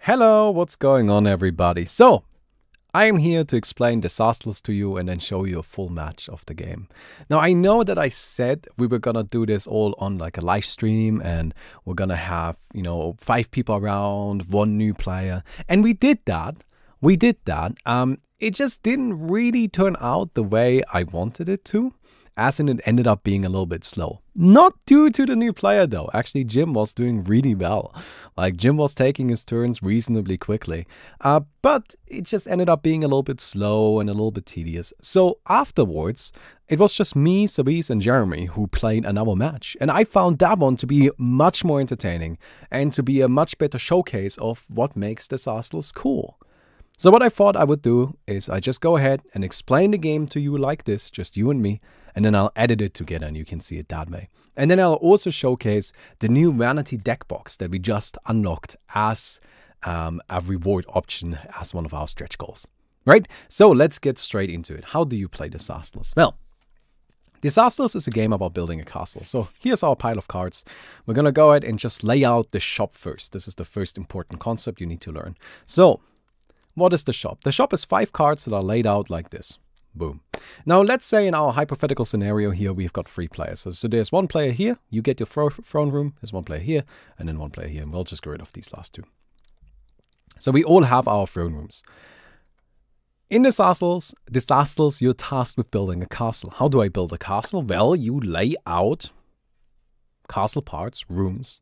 Hello, what's going on everybody? So, I am here to explain Disastles to you and then show you a full match of the game. Now, I know that I said we were gonna do this all on like a live stream and we're gonna have, 5 people around, 1 new player. And we did that. It just didn't really turn out the way I wanted it to, as in it ended up being a little bit slow. Not due to the new player though. Actually, Jim was doing really well. Like, Jim was taking his turns reasonably quickly. But it just ended up being a little bit slow and a little bit tedious. So afterwards, it was just me, Sabis, and Jeremy who played another match. And I found that one to be much more entertaining and to be a much better showcase of what makes Disastles cool. So what I thought I would do is I just go ahead and explain the game to you like this, just you and me, and then I'll edit it together and you can see it that way. And then I'll also showcase the new Vanity deck box that we just unlocked as a reward option as one of our stretch goals. Right? So let's get straight into it. How do you play Disastles? Well, Disastles is a game about building a castle. So here's our pile of cards. We're going to go ahead and just lay out the shop first. This is the first important concept you need to learn. So, what is the shop? The shop is 5 cards that are laid out like this. Boom. Now, let's say in our hypothetical scenario here, we've got 3 players. So there's 1 player here. You get your throne room. There's 1 player here. And then 1 player here. And we'll just get rid of these last 2. So we all have our throne rooms. In Disastles, you're tasked with building a castle. How do I build a castle? Well, you lay out castle parts, rooms,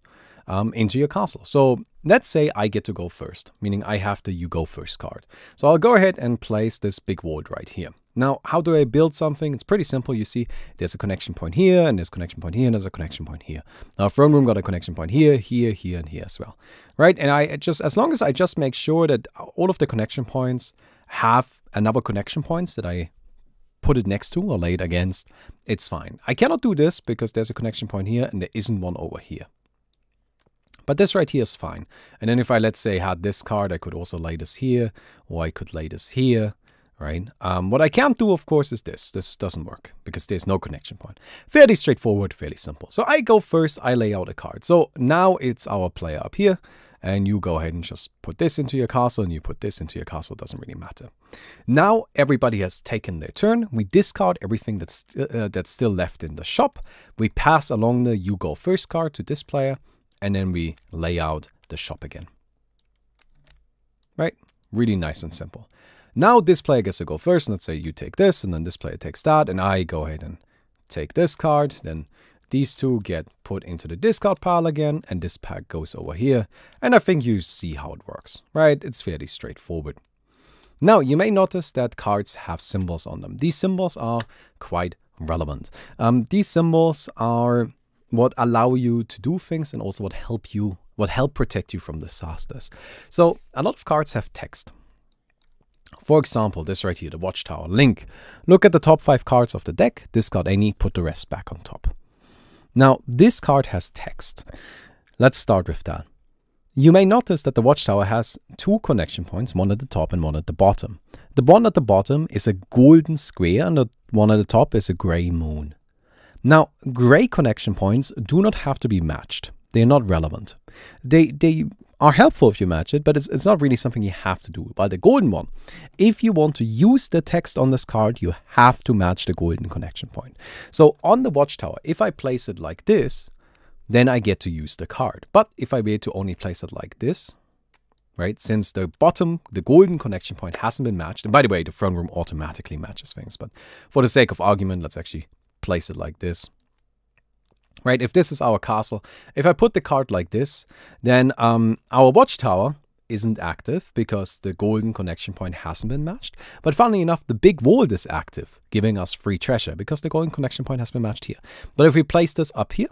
into your castle. So let's say I get to go first, meaning I have the you go first card. So I'll go ahead and place this big wall right here. Now, how do I build something? It's pretty simple. You see, there's a connection point here, and there's a connection point here, and there's a connection point here. Now, throne room got a connection point here, here, here, and here as well, right? And I just, as long as I just make sure that all of the connection points have another connection points that I put it next to or lay it against, it's fine. I cannot do this because there's a connection point here, and there isn't one over here. But this right here is fine. And then if I, let's say, had this card, I could also lay this here, or I could lay this here, right? What I can't do, of course, is this. This doesn't work because there's no connection point. Fairly straightforward, fairly simple. So I go first, I lay out a card. So now it's our player up here, and you go ahead and just put this into your castle, and you put this into your castle. Doesn't really matter. Now everybody has taken their turn. We discard everything that's still left in the shop. We pass along the you go first card to this player, and then we lay out the shop again. Right? Really nice and simple. Now this player gets to go first. Let's say you take this, and then this player takes that, and I go ahead and take this card. Then these 2 get put into the discard pile again, and this pack goes over here. And I think you see how it works, right? It's fairly straightforward. Now, you may notice that cards have symbols on them. These symbols are quite relevant. These symbols are what allow you to do things and also what help protect you from disasters. So a lot of cards have text. For example, this right here, the Watchtower. Link. Look at the top 5 cards of the deck, discard any, put the rest back on top. Now, this card has text. Let's start with that. You may notice that the Watchtower has 2 connection points, one at the top and one at the bottom. The one at the bottom is a golden square and the one at the top is a gray moon. Now, gray connection points do not have to be matched. They are not relevant. They are helpful if you match it, but it's not really something you have to do. While the golden one, if you want to use the text on this card, you have to match the golden connection point. So on the Watchtower, if I place it like this, then I get to use the card. But if I were to only place it like this, right, since the bottom, the golden connection point hasn't been matched, and by the way, the throne room automatically matches things, but for the sake of argument, let's actually place it like this. Right, if this is our castle, if I put the card like this, then our Watchtower isn't active because the golden connection point hasn't been matched. But funnily enough, the big vault is active, giving us free treasure because the golden connection point has been matched here. But if we place this up here,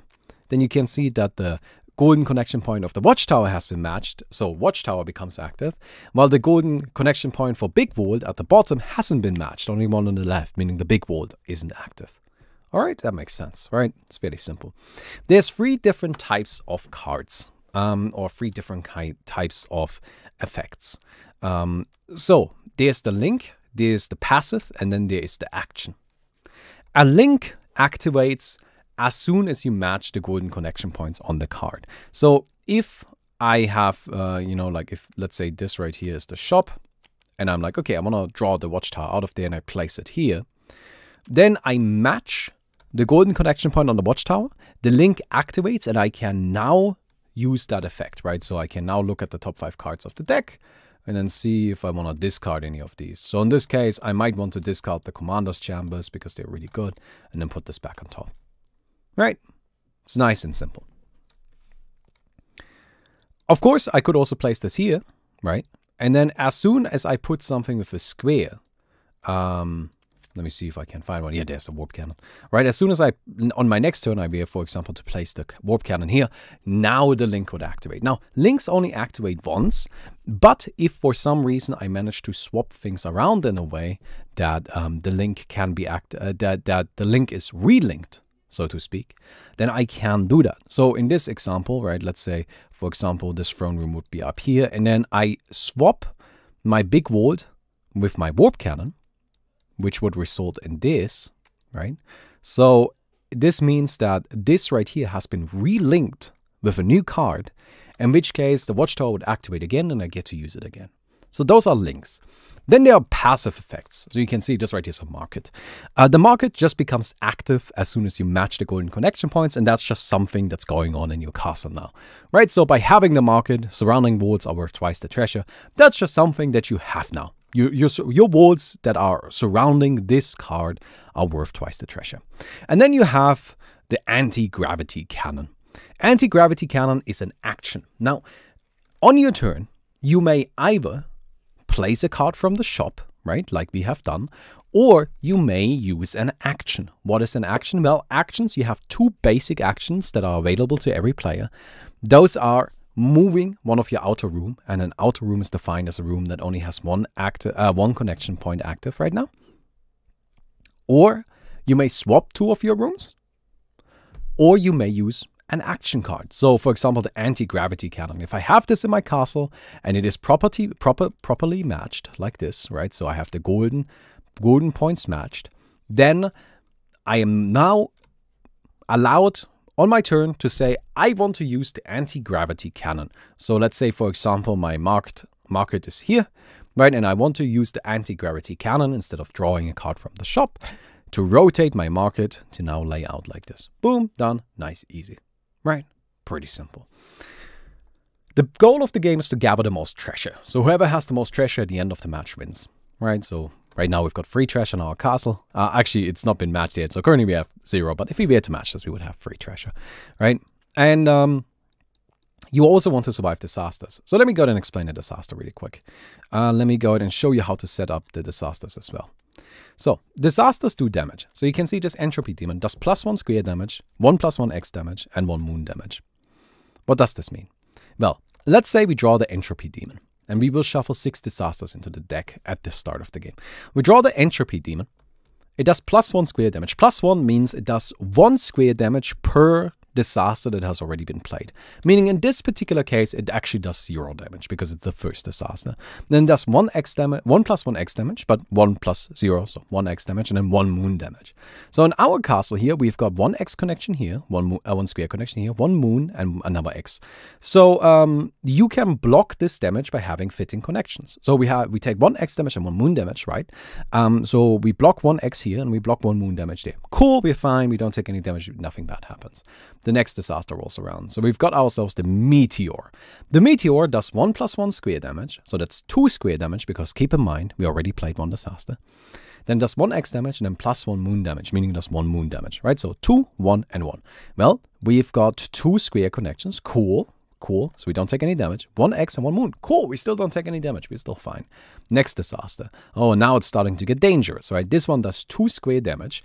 then you can see that the golden connection point of the Watchtower has been matched, so Watchtower becomes active, while the golden connection point for big vault at the bottom hasn't been matched, only one on the left, meaning the big vault isn't active. All right, that makes sense, right? It's very simple. There's 3 different types of cards, or 3 different types of effects. So there's the link, there's the passive, and then there is the action. A link activates as soon as you match the golden connection points on the card. So if I have, you know, like if, let's say this right here is the shop, and I'm like, okay, I want to draw the watchtower out of there and I place it here. Then I match the golden connection point on the watchtower. The link activates and I can now use that effect, right? So I can now look at the top 5 cards of the deck and then see if I want to discard any of these. So in this case, I might want to discard the Commander's Chambers because they're really good and then put this back on top, right? It's nice and simple. Of course, I could also place this here, right? And then as soon as I put something with a square, let me see if I can find one. Yeah, there's the warp cannon. Right, as soon as on my next turn, I be, for example, to place the warp cannon here, now the link would activate. Now, links only activate once, but if for some reason I manage to swap things around in a way that the link can be that the link is relinked, so to speak, then I can do that. So in this example, right, let's say, for example, this throne room would be up here, and then I swap my big vault with my warp cannon, which would result in this, right? So this means that this right here has been relinked with a new card, in which case the watchtower would activate again and I get to use it again. So those are links. Then there are passive effects. So you can see this right here is a market. The market just becomes active as soon as you match the golden connection points, and that's just something that's going on in your castle now, right? So by having the market, surrounding vaults are worth twice the treasure. That's just something that you have now. Your vaults that are surrounding this card are worth twice the treasure. And then you have the anti-gravity cannon. Anti-gravity cannon is an action. Now, on your turn, you may either place a card from the shop, right, like we have done, or you may use an action. What is an action? Well, actions, you have 2 basic actions that are available to every player. Those are moving one of your outer room, and an outer room is defined as a room that only has one connection point active right now. Or you may swap 2 of your rooms, or you may use an action card. So for example, the anti-gravity cannon. If I have this in my castle and it is properly matched like this, right? So I have the golden points matched, then I am now allowed on my turn to say, I want to use the anti-gravity cannon. So let's say, for example, my market is here, right? And I want to use the anti-gravity cannon instead of drawing a card from the shop to rotate my market to now lay out like this. Boom, done, nice, easy, right? Pretty simple. The goal of the game is to gather the most treasure. So whoever has the most treasure at the end of the match wins, right? So right now we've got 3 treasure in our castle. Actually, it's not been matched yet, so currently we have 0. But if we were to match this, we would have 3 treasure, right? And you also want to survive disasters. So let me go ahead and explain a disaster really quick. Let me go ahead and show you how to set up the disasters as well. So disasters do damage. So you can see this entropy demon does +1 square damage, 1 +1 X damage, and 1 moon damage. What does this mean? Well, let's say we draw the entropy demon, and we will shuffle 6 disasters into the deck at the start of the game. We draw the entropy demon. It does +1 square damage. +1 means it does 1 square damage per disaster that has already been played. Meaning in this particular case, it actually does 0 damage because it's the first disaster. Then it does 1 X damage, 1 +1 X damage, but 1 + 0, so 1 X damage, and then 1 moon damage. So in our castle here, we've got 1 X connection here, 1 square connection here, 1 moon, and another X. So you can block this damage by having fitting connections. So we take 1 X damage and 1 moon damage, right? So we block 1 X here and we block 1 moon damage there. Cool, we're fine, we don't take any damage, nothing bad happens. The next disaster rolls around. So we've got ourselves the meteor. The meteor does 1 +1 square damage. So that's 2 square damage because keep in mind, we already played 1 disaster. Then does 1 X damage and then +1 moon damage, meaning it does 1 moon damage, right? So 2, 1, and 1. Well, we've got 2 square connections. Cool. Cool. So we don't take any damage. 1 X and 1 moon. Cool. We still don't take any damage. We're still fine. Next disaster. Oh, now it's starting to get dangerous, right? This one does 2 square damage,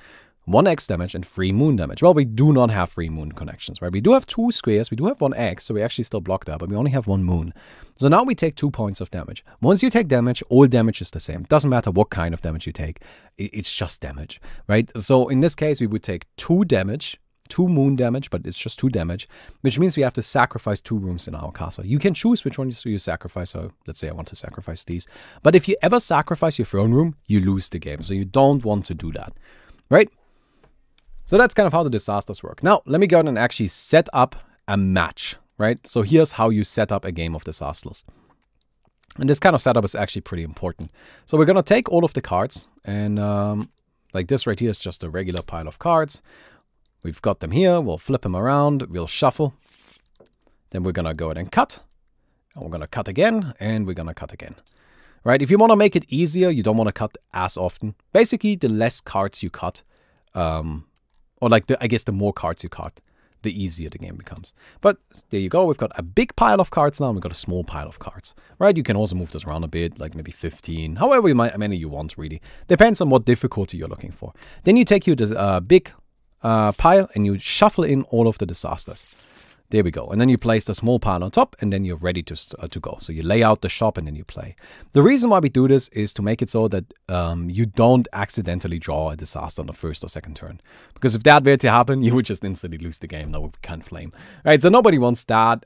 1 X damage, and 3 moon damage. Well, we do not have 3 moon connections, right? We do have 2 squares, we do have 1 X, so we actually still block that, but we only have 1 moon. So now we take 2 points of damage. Once you take damage, all damage is the same. It doesn't matter what kind of damage you take. It's just damage, right? So in this case, we would take 2 damage, 2 moon damage, but it's just 2 damage, which means we have to sacrifice 2 rooms in our castle. You can choose which ones you sacrifice. So let's say I want to sacrifice these. But if you ever sacrifice your throne room, you lose the game. So you don't want to do that, right? So that's kind of how the disasters work. Now, let me go ahead and actually set up a match. right? So here's how you set up a game of Disastles. And this kind of setup is actually pretty important. So we're going to take all of the cards, and like this right here is just a regular pile of cards. We've got them here. We'll flip them around. We'll shuffle. Then we're going to go ahead and cut. And we're going to cut again, and we're going to cut again. Right? If you want to make it easier, you don't want to cut as often. Basically, the less cards you cut, or like I guess the more cards you cut, the easier the game becomes. But there you go. We've got a big pile of cards now, and we've got a small pile of cards. Right? You can also move this around a bit, like maybe 15, however many you want, really. Depends on what difficulty you're looking for. Then you take this big pile, and you shuffle in all of the disasters. There we go. And then you place the small pile on top, and then you're ready to go. So you lay out the shop, and then you play. The reason why we do this is to make it so that you don't accidentally draw a disaster on the first or second turn. Because if that were to happen, you would just instantly lose the game. That would be kind of lame. Right? So nobody wants that.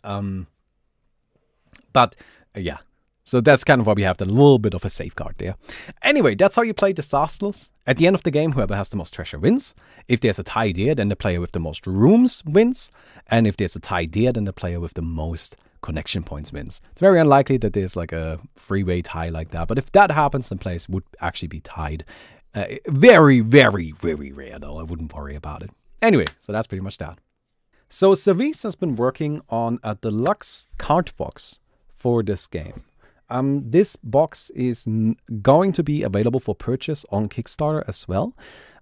But yeah. So that's kind of why we have the little bit of a safeguard there. Anyway, that's how you play Disastles. At the end of the game, whoever has the most treasure wins. If there's a tie there, then the player with the most rooms wins. And if there's a tie there, then the player with the most connection points wins. It's very unlikely that there's like a three-way tie like that. But if that happens, then players would actually be tied. Very, very, very rare though. I wouldn't worry about it. Anyway, so that's pretty much that. So Service has been working on a deluxe card box for this game. This box is going to be available for purchase on Kickstarter as well.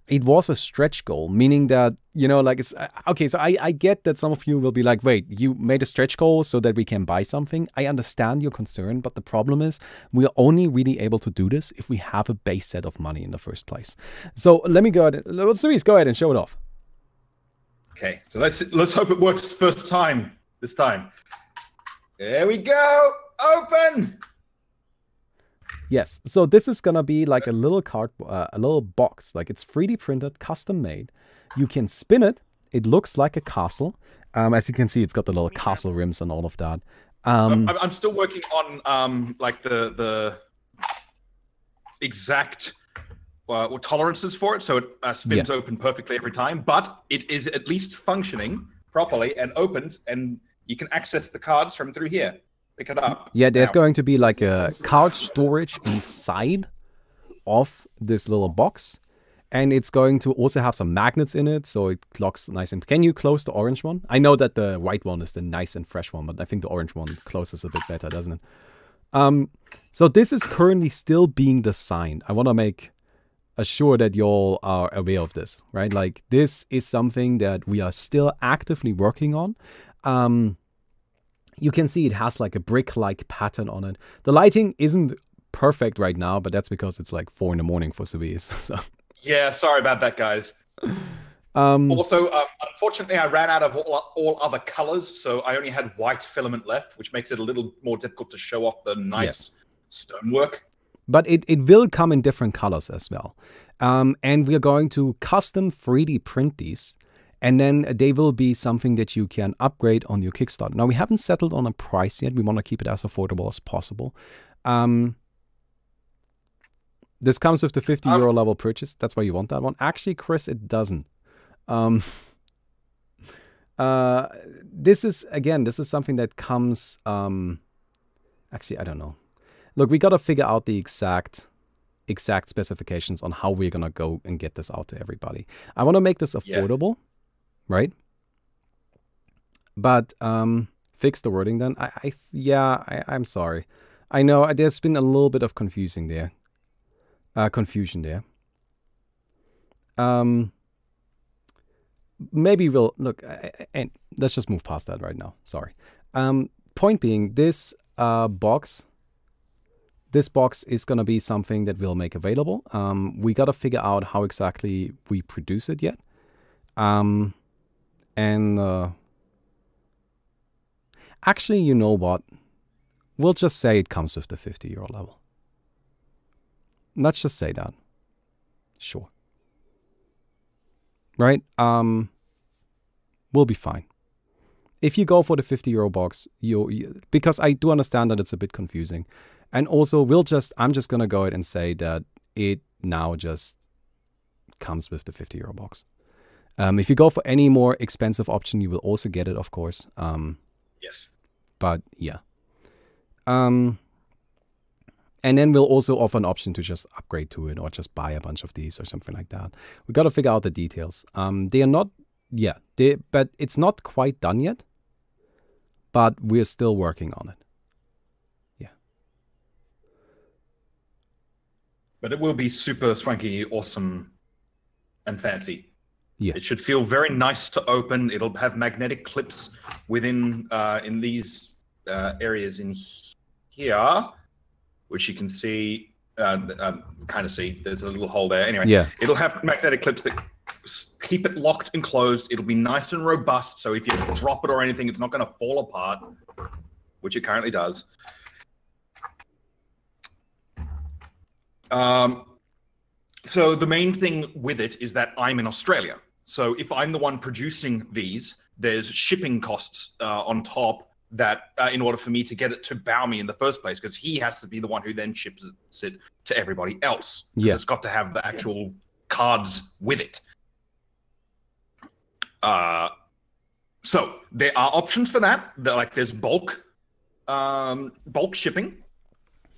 It was a stretch goal, meaning that, you know, like it's okay. So I get that some of you will be like, wait, you made a stretch goal so that we can buy something. I understand your concern, but the problem is we are only really able to do this if we have a base set of money in the first place. So let me go ahead. Luis, go ahead and show it off. Okay, so let's hope it works first time this time. There we go. Open. Yes, so this is gonna be like a little card, a little box. Like it's 3D printed, custom made. You can spin it. It looks like a castle. As you can see, it's got the little castle rims and all of that. I'm still working on like the exact tolerances for it, so it spins open perfectly every time. But it is at least functioning properly and opens, and you can access the cards from through here. Pick it up. Yeah, there's going to be like a card storage inside of this little box. And it's going to also have some magnets in it, so it locks nice and... Can you close the orange one? I know that the white one is the nice and fresh one, but I think the orange one closes a bit better, doesn't it? So this is currently still being designed. I want to make sure that you all are aware of this, right? Like, this is something that we are still actively working on. You can see it has like a brick-like pattern on it. The lighting isn't perfect right now, but that's because it's like 4 in the morning for Suisse. So. Yeah, sorry about that, guys. Also, unfortunately, I ran out of all other colors, so I only had white filament left, which makes it a little more difficult to show off the nice stonework. But it will come in different colors as well. And we're going to custom 3D print these. And then they will be something that you can upgrade on your Kickstarter. Now, we haven't settled on a price yet. We want to keep it as affordable as possible. This comes with the 50 euro level purchase. That's why you want that one. Actually, Chris, it doesn't. This is something that comes... actually, I don't know. Look, we got to figure out the exact specifications on how we're going to go and get this out to everybody. I want to make this affordable. Yeah. Right? But fix the wording then. I'm sorry. I know there's been a little bit of confusion there. Maybe we'll look and let's just move past that right now. Sorry. Point being, this box is gonna be something that we'll make available. We gotta figure out how exactly we produce it yet. Actually, you know what? We'll just say it comes with the 50 euro level. Let's just say that. Sure. Right? We'll be fine. If you go for the 50 euro box, because I do understand that it's a bit confusing. And also, I'm just going to go ahead and say that it now just comes with the 50 euro box. If you go for any more expensive option, you will also get it, of course. Yes. But yeah. And then we'll also offer an option to just upgrade to it or just buy a bunch of these or something like that. We got to figure out the details. They are not, but it's not quite done yet. But we're still working on it. Yeah. But it will be super swanky, awesome, and fancy. Yeah. It should feel very nice to open. It'll have magnetic clips within in these areas in here, which you can see, kind of see. There's a little hole there. Anyway, yeah. It'll have magnetic clips that keep it locked and closed. It'll be nice and robust, so if you drop it or anything, it's not going to fall apart, which it currently does. So the main thing with it is that I'm in Australia. So if I'm the one producing these, there's shipping costs on top that in order for me to get it to Baumi in the first place, because he has to be the one who then ships it to everybody else. Because it's got to have the actual cards with it. So there are options for that. Like there's bulk shipping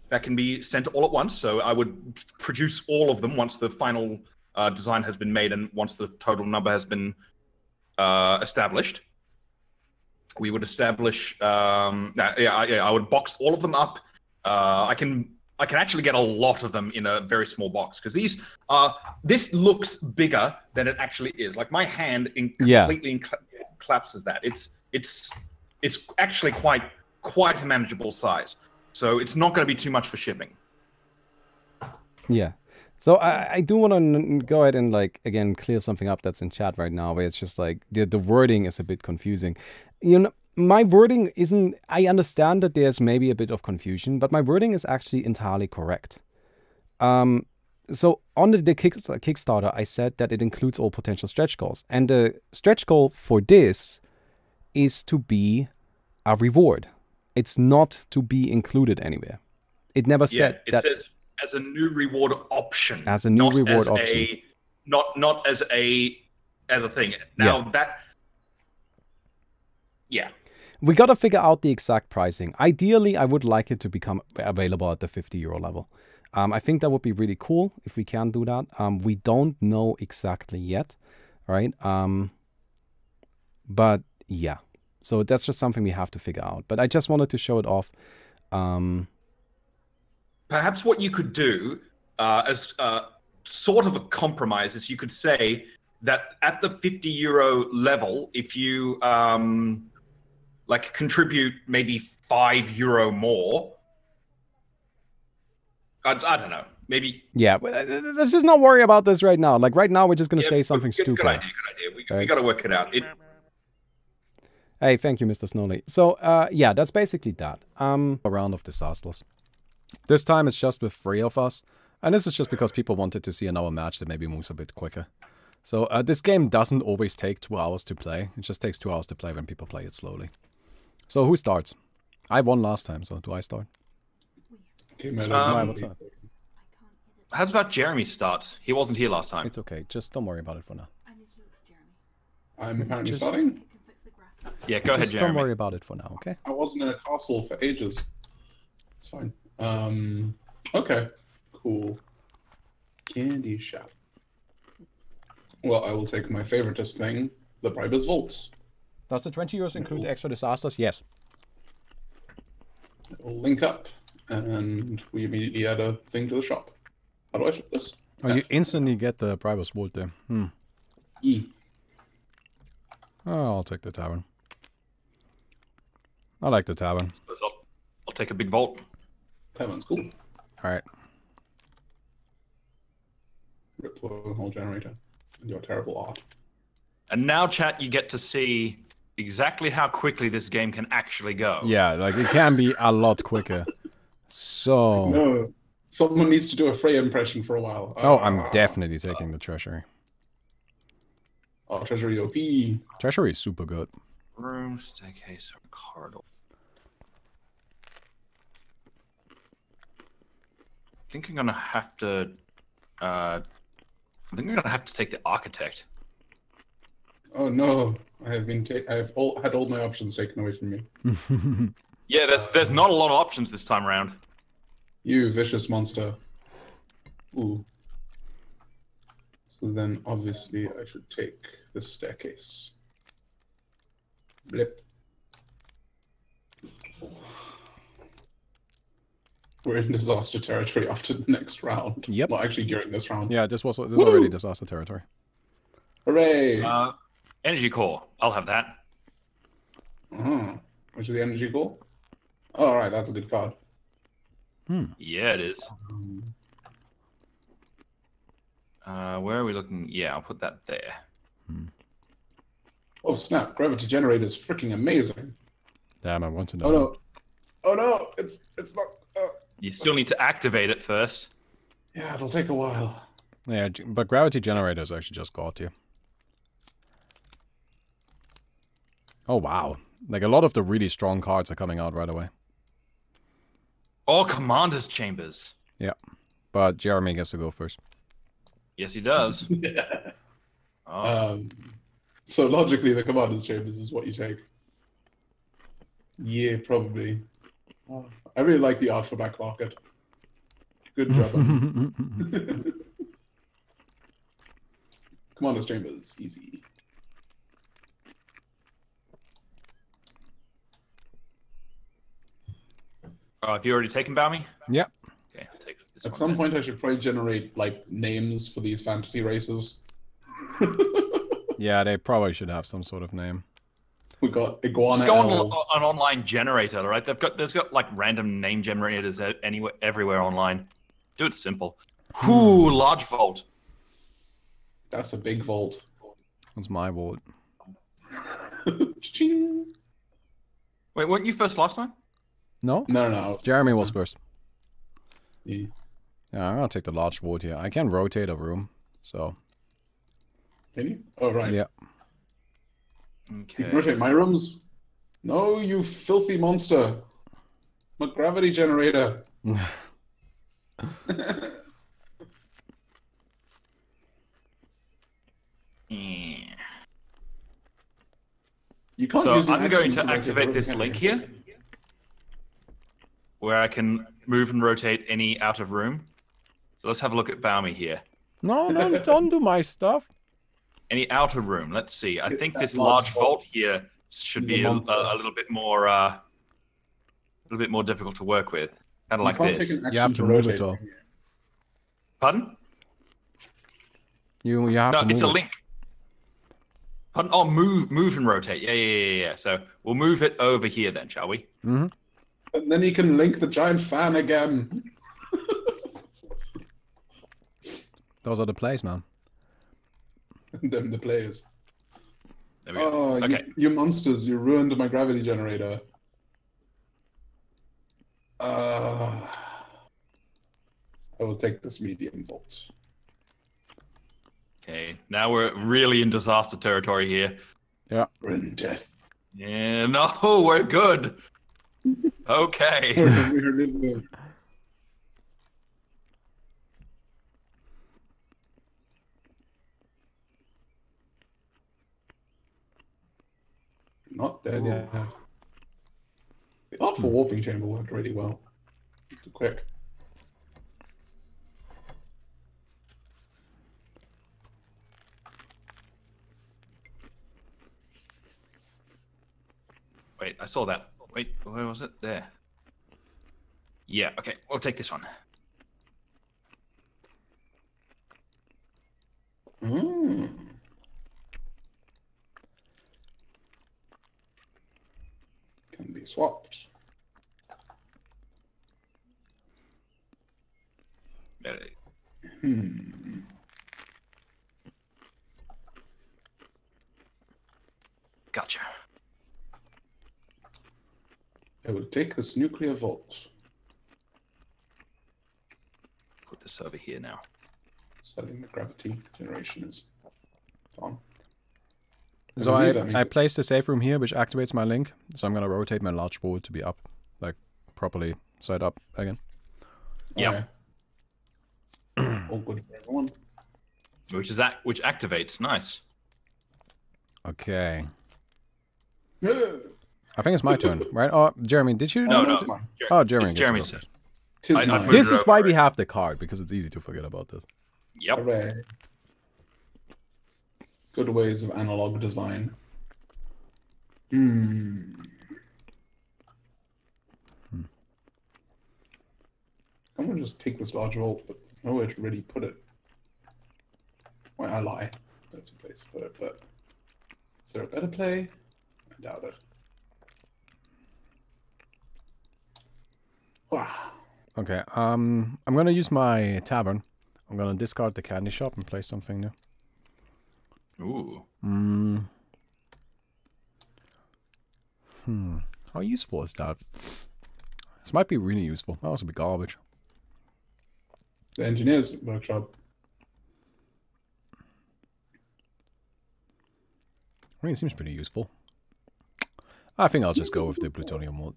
that can be sent all at once. So I would produce all of them once the final design has been made and once the total number has been established. We would establish. I would box all of them up. I can actually get a lot of them in a very small box because these this looks bigger than it actually is. Like my hand completely collapses that. It's actually quite a manageable size. So it's not going to be too much for shipping. Yeah. So I do want to go ahead and like again clear something up that's in chat right now, where it's just like the wording is a bit confusing. You know, my wording isn't. I understand that there's maybe a bit of confusion, but my wording is actually entirely correct. So on the Kickstarter, I said that it includes all potential stretch goals, and the stretch goal for this is to be a reward. It's not to be included anywhere. It never said it that. Says as a new reward option. As a new reward option. Not as a thing. Now we got to figure out the exact pricing. Ideally, I would like it to become available at the €50 level. I think that would be really cool if we can do that. We don't know exactly yet, right? But yeah. So that's just something we have to figure out. But I just wanted to show it off. Perhaps what you could do as sort of a compromise is you could say that at the €50 level, if you like contribute maybe €5 more, I don't know, maybe. Yeah, let's just not worry about this right now. Like right now, we're just going to say something stupid. Good idea. We got to work it out. Hey, thank you, Mr. Snowley. So, yeah, that's basically that. A round of Disastles. This time it's just with 3 of us. And this is just because people wanted to see another match that maybe moves a bit quicker. So, this game doesn't always take 2 hours to play. It just takes 2 hours to play when people play it slowly. So, who starts? I won last time, so do I start? Okay, what's up? How's about Jeremy starts? He wasn't here last time. It's okay. Just don't worry about it for now. I'm apparently starting? Yeah, go ahead, Jeremy. Don't worry about it for now, okay? I wasn't in a castle for ages. It's fine. Okay. Cool. Candy shop. Well, I will take my favoriteest thing, the Bribus Volts. Does the €20 include extra Disastles? Yes. We'll link up, and we immediately add a thing to the shop. How do I flip this? Oh, you instantly get the Bribus Volt there. E. Oh, I'll take the tavern. I like the tavern. I'll take a big vault. Tavern's cool. Alright. Rip wormhole generator. And your terrible art. And now, chat, you get to see exactly how quickly this game can actually go. Yeah, like it can be a lot quicker. So... No. Someone needs to do a Frey impression for a while. Oh, I'm definitely taking the Treasury. Oh, Treasury OP. Treasury is super good. Room, staircase, or corridor. I think I'm gonna have to. I think I'm gonna have to take the architect. Oh no, I have been had all my options taken away from me. Yeah, there's not a lot of options this time around. You vicious monster. Ooh. So then obviously I should take the staircase. Blip. We're in disaster territory after the next round. Yep. Well, actually during this round. Yeah, this is already disaster territory. Hooray! Energy core. I'll have that. Which is the energy core? Oh, all right, that's a good card. Yeah, it is. Where are we looking? Yeah, I'll put that there. Oh snap! Gravity generator is freaking amazing. Damn, I want to know. Oh no! Oh no! It's not. You still need to activate it first. Yeah, it'll take a while. Yeah, but gravity generator is actually just god tier. Oh wow! Like a lot of the really strong cards are coming out right away. Or commander's chambers. Yeah, but Jeremy gets to go first. Yes, he does. So logically, the commander's chambers is what you take. Yeah, probably. Oh, I really like the art for back market. Good job. Commander's chambers, easy. Have you already taken Balmy? Yeah. Okay, I'll take this At one some then. point, I should probably generate like names for these fantasy races. Yeah, they probably should have some sort of name. We got Iguana. Just go on L. an online generator, right? There's got like random name generators everywhere online. Do it simple. Ooh, large vault. That's a big vault. That's my vault. Ching. Wait, weren't you first last time? No? No. Jeremy was first. Yeah. Yeah, I'm gonna take the large vault here. I can rotate a room, so. Can you? Oh, right. Yeah. You Okay. can rotate my rooms? No, you filthy monster. My gravity generator. Yeah. You can't So use an I'm going action to rotate activate room, this can link you? here, where I can move and rotate any out of room. So let's have a look at Balmy here. No, don't do my stuff. Any outer room? Let's see. I think That this large large vault here should is be a a monster. little bit more difficult to work with. Kind of You like can't this. take an action You have to move rotate it, though. from here. Pardon? You have No, to move it's a it. link. Pardon? Oh, move and rotate. Yeah. So we'll move it over here then, shall we? Mm-hmm. And then he can link the giant fan again. Those are the plays, man. And then the players. There we go. Oh, Okay. you monsters, you ruined my gravity generator. I will take this medium vault. Okay. Now we're really in disaster territory here. Yeah. We're in death. Yeah. No, we're good. Okay. We're in Not dead yet. The art for warping chamber worked really well. Too quick. Wait, I saw that. Wait, where was it? There. Yeah, okay. We'll take this one. Can be swapped. Gotcha. I will take this nuclear vault. Put this over here now. Setting the gravity generation is on. So believe that means I it- placed the safe room here, which activates my link. So I'm gonna rotate my large board to be up, like properly set up again. Yeah. All good for everyone. Which activates. Nice. Okay. I think it's my turn, right? Oh, Jeremy, did you? No. Oh, Jeremy. It's Jeremy's turn. This is why we have the card, because it's easy to forget about this. Yep. Hooray. Good ways of analog design. I'm gonna just take this large vault, but there's nowhere to really put it. Well, I lie. There's a place to put it, but is there a better play? I doubt it. Wow. Okay, I'm gonna use my tavern. I'm gonna discard the candy shop and play something new. Ooh. How useful is that? This might be really useful. That also be garbage. The engineer's workshop. I mean, it seems pretty useful. I think I'll just go with the plutonium vault.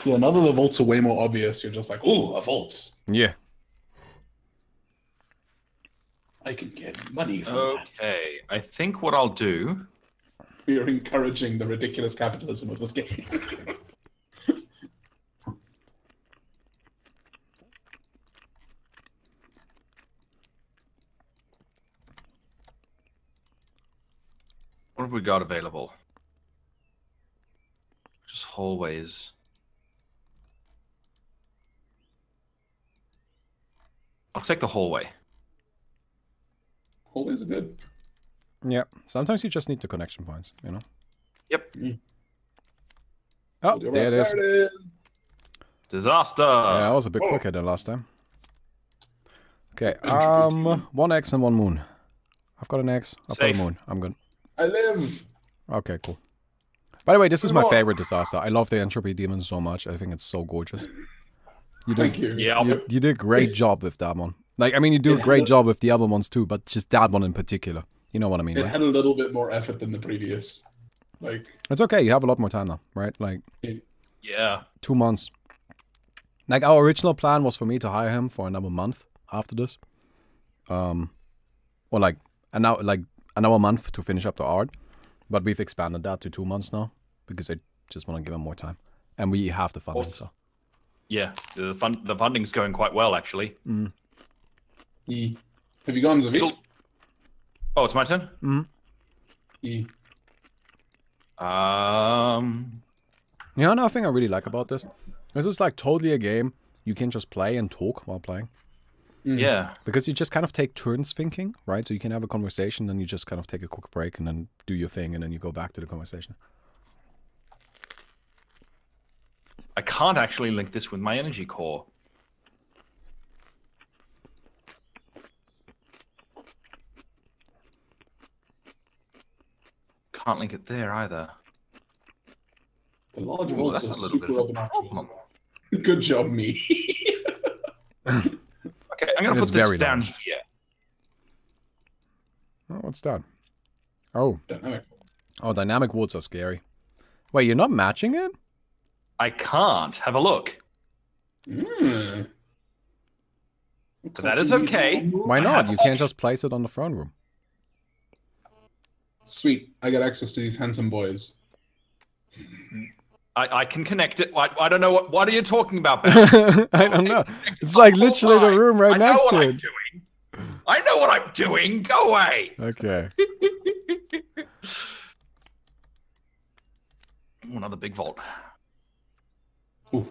Yeah, now that the vaults are way more obvious, you're just like, ooh, a vault. Yeah. I can get money from that. Okay, I think what I'll do... We are encouraging the ridiculous capitalism of this game. What have we got available? Just hallways. I'll take the hallway. Hallways are good. Yeah. Sometimes you just need the connection points, you know? Yep. Oh, there it is. Disaster! Yeah, that was a bit quicker than last time. Okay, 1 X and 1 moon. I've got an X, I've got a moon. I'm good. I live! Okay, cool. By the way, this is my favorite disaster. I love the entropy demon so much. I think it's so gorgeous. Thank you. Yeah, you did a great job with that one. Like, I mean, you do a great job with the other ones too, but just that one in particular. You know what I mean, It right? had a little bit more effort than the previous. Like, it's okay, you have a lot more time now, right? Like, yeah. 2 months. Like, our original plan was for me to hire him for another month after this. Or like, another month to finish up the art. But we've expanded that to 2 months now, because I just want to give him more time. And we have the funding, so. Yeah, the funding's going quite well, actually. Mm. Have you gone Zavis? Oh, it's my turn? Mm-hmm. E. You know another thing I really like about this? This is like totally a game you can just play and talk while playing. Yeah. Because you just kind of take turns thinking, right? So you can have a conversation, then you just kind of take a quick break and then do your thing, and then you go back to the conversation. I can't actually link this with my energy core. Can't link it there either. The large vaults that's are a little bit super of a problem. Good job, me. Okay, I'm going to put this down here. Oh, what's that? Oh. Dynamic. Oh, dynamic woods are scary. Wait, you're not matching it? I can't. Have a look. But that is okay. Why not? You can't just place it on the throne room. Sweet. I got access to these handsome boys. I can connect it. I don't know what are you talking about, Ben? I don't know. It's like literally the room right next to it. I know what I'm doing. Go away. Okay. Another big vault. Ooh.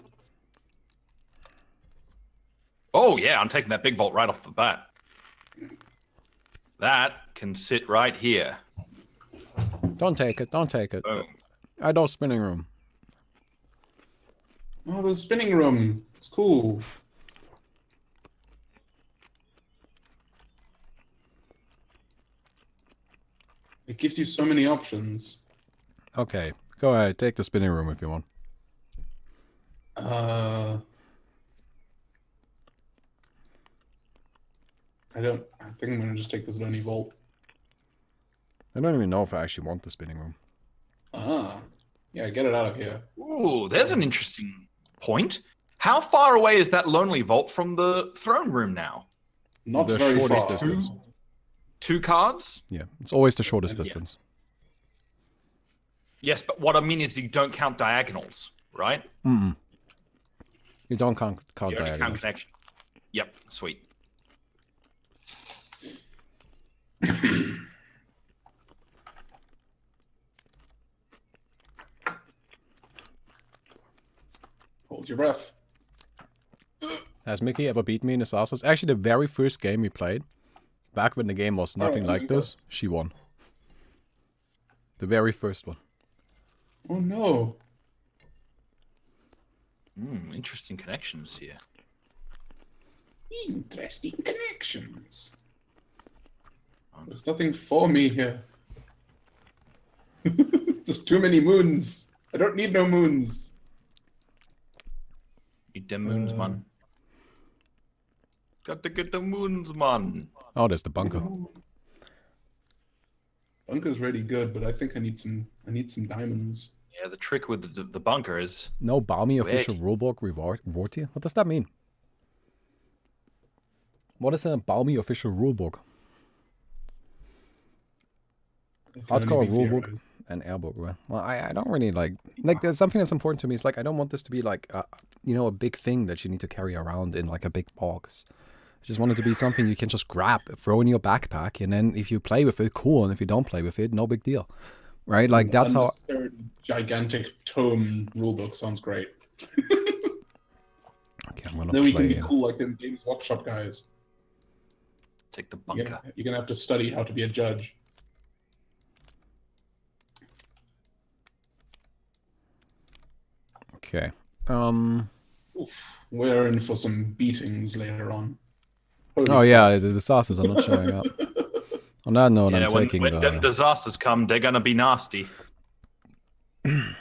Oh, yeah, I'm taking that big vault right off the bat. That can sit right here. Don't take it. Don't take it. Boom. I know spinning room. Oh, the spinning room. It's cool. It gives you so many options. Okay. Go ahead. Take the spinning room if you want. I think I'm gonna just take this Lonely Vault. I don't even know if I actually want the spinning room. Yeah, get it out of here. Ooh, there's an interesting point. How far away is that lonely vault from the throne room now? Not The very shortest far. distance. 2 cards? Yeah, it's always the shortest distance. Yes, but what I mean is you don't count diagonals, right? Mm-mm. You don't count You only diagonals. count connection. Yep, sweet. Hold your breath. Has Mickey ever beat me in Disastles? Actually, the very first game we played, back when the game was nothing like this, she won. The very first one. Oh no. Interesting connections here. Interesting connections. There's nothing for me here. Just too many moons. I don't need no moons. Need them moons, man. Got to get the moons, man. Oh, there's the bunker. Bunker's really good, but I think I need some diamonds. Yeah, the trick with the bunker is... No balmy official rulebook reward here? What does that mean? What is a balmy official rulebook? Hardcore rulebook and airbook. Well, I don't really like there's something that's important to me. It's like I don't want this to be like a big thing that you need to carry around in like a big box. I just want it to be something you can just grab, throw in your backpack, and then if you play with it, cool, and if you don't play with it, no big deal. Right? Like that's how gigantic tome rulebook sounds great. Okay, I'm gonna then we can be cool like them Games Workshop guys. Take the bunker. You're gonna have to study how to be a judge. Okay. Oof. We're in for some beatings later on. Oh yeah, the disasters are not showing up. On that note, I'm taking when them disasters come, they're gonna be nasty. We're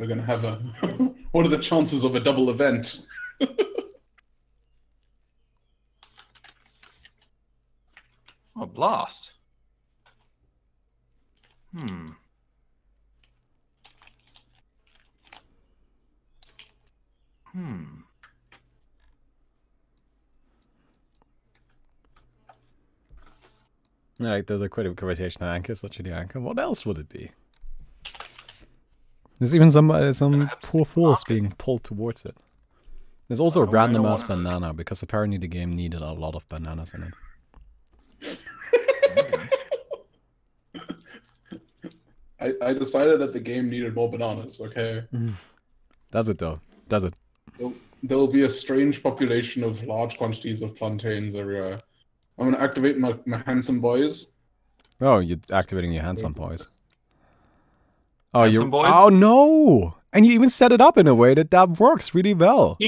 gonna have a... What are the chances of a double event? Oh, blast. Like there's a quotation anchor, such a anchor. What else would it be? There's even some poor force being pulled towards it. There's also a random ass banana because apparently the game needed a lot of bananas in it. I decided that the game needed more bananas, okay? Does it though? Does it? There'll be a strange population of large quantities of plantains everywhere. I'm gonna activate my handsome boys. Oh, you're activating your handsome boys. Oh, Handsome boys? Oh no! And you even set it up in a way that works really well.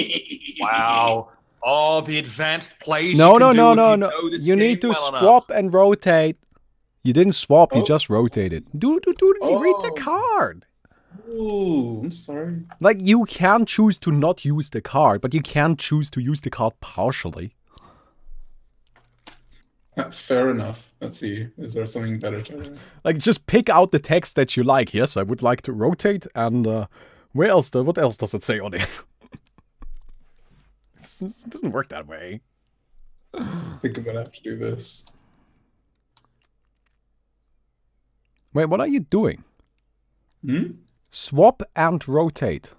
Wow. Oh, the advanced plays. No. You need to swap and rotate. You didn't swap, you just rotated. Read the card. Ooh, I'm sorry. Like, you can choose to not use the card, but you can choose to use the card partially. That's fair enough. Let's see. Is there something better to it? Like, just pick out the text that you like. Yes, I would like to rotate, and what else does it say on it? It doesn't work that way. I think I'm gonna have to do this. Wait, what are you doing? Swap and rotate.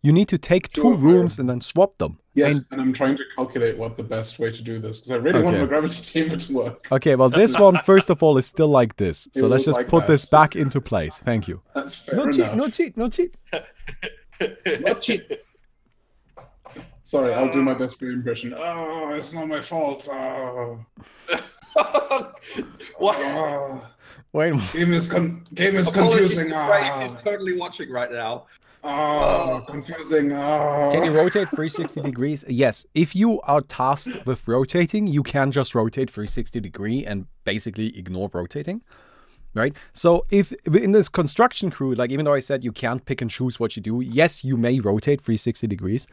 You need to take two rooms and then swap them. Yes, and I'm trying to calculate what the best way to do this, because I really want the gravity chamber to work. Okay, well, this one, first of all, is still like this. So let's just put this back into place. Thank you. That's fair enough. No cheat. Not cheat. Sorry, I'll do my best for impression. Oh, it's not my fault. Oh. What? Wait. Game is confusing. Brain is totally watching right now. Oh, confusing. Oh. Can you rotate 360 degrees? Yes. If you are tasked with rotating, you can just rotate 360 degree and basically ignore rotating. Right? So if in this construction crew, like even though I said you can't pick and choose what you do, yes, you may rotate 360 degrees.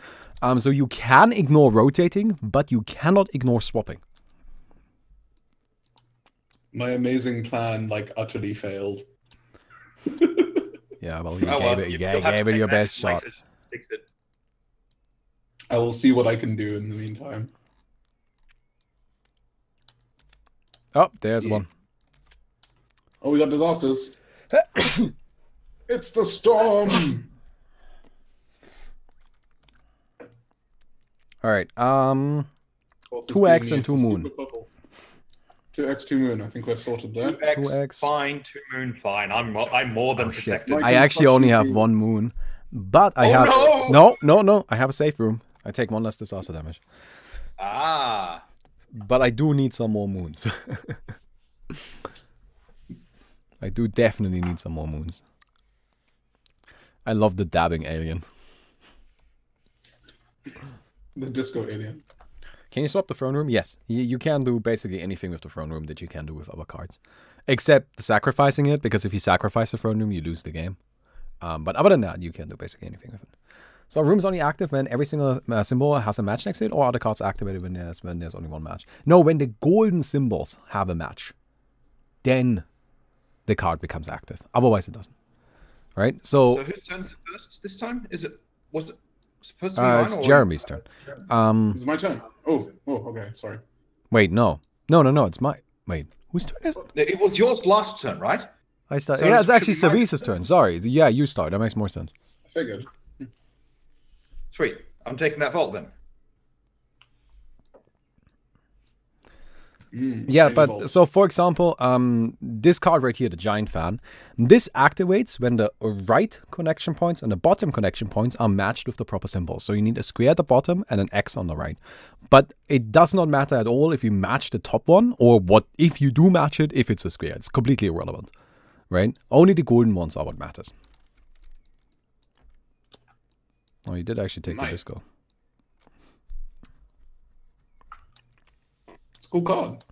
So you can ignore rotating, but you cannot ignore swapping. My amazing plan, like, utterly failed. Yeah, well, you gave it your best shot. Fix it. I will see what I can do in the meantime. Oh, there's one. Oh, we got disasters. It's the storm. All right. 2x and 2 moon. 2x 2 moon. I think we're sorted there. 2x fine, 2 moon fine. I'm more than protected. I actually only have 1 moon, but I have no. I have a safe room. I take 1 less disaster damage. Ah. But I do need some more moons. I do definitely need some more moons. I love the dabbing alien. The disco alien. Can you swap the throne room? Yes. You can do basically anything with the throne room that you can do with other cards. Except sacrificing it, because if you sacrifice the throne room, you lose the game. But other than that, you can do basically anything with it. So a room's only active when every single symbol has a match next to it, or are the cards activated when there's only 1 match? No, when the golden symbols have a match, then the card becomes active. Otherwise, it doesn't. Right? So whose turn is it first this time? Was it supposed to be mine? It's Jeremy's turn. It's my turn. Oh, okay, sorry. Wait, no, it's my. Wait, whose turn is it? It was yours last turn, right? I start. So yeah, it's actually Savisa's turn. Sorry. Yeah, you start. That makes more sense. I figured. Sweet. I'm taking that vault then. Yeah, but so for example, this card right here, the Giant Fan, this activates when the right connection points and the bottom connection points are matched with the proper symbols. So you need a square at the bottom and an X on the right. But it does not matter at all if you match the top one, or what if you do match it if it's a square. It's completely irrelevant, right? Only the golden ones are what matters. Oh, you did actually take the disco. It's a cool card.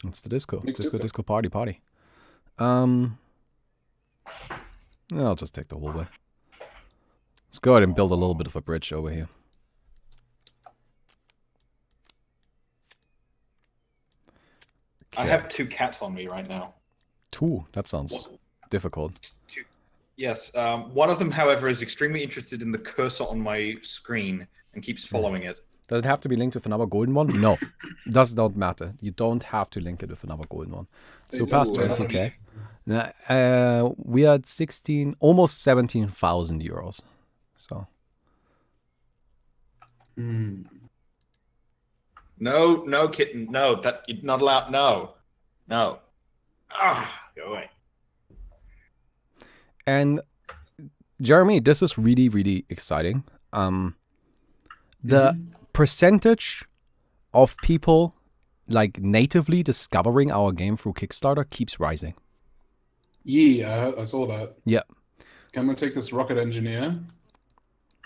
It's the disco. Disco party. I'll just take the whole way. Let's go ahead and build a little bit of a bridge over here. Okay. I have 2 cats on me right now. 2? That sounds difficult. 2. Yes. One of them, however, is extremely interested in the cursor on my screen and keeps following it. Does it have to be linked with another golden one? No. Does not matter. You don't have to link it with another golden one. So past 20k. We are at 16, almost 17,000 euros. So. No, kitten. No, that you're not allowed. No. Go away. And Jeremy, this is really, really exciting. The percentage of people like natively discovering our game through Kickstarter keeps rising. Yeah, I saw that. Yeah. I'm going to take this rocket engineer.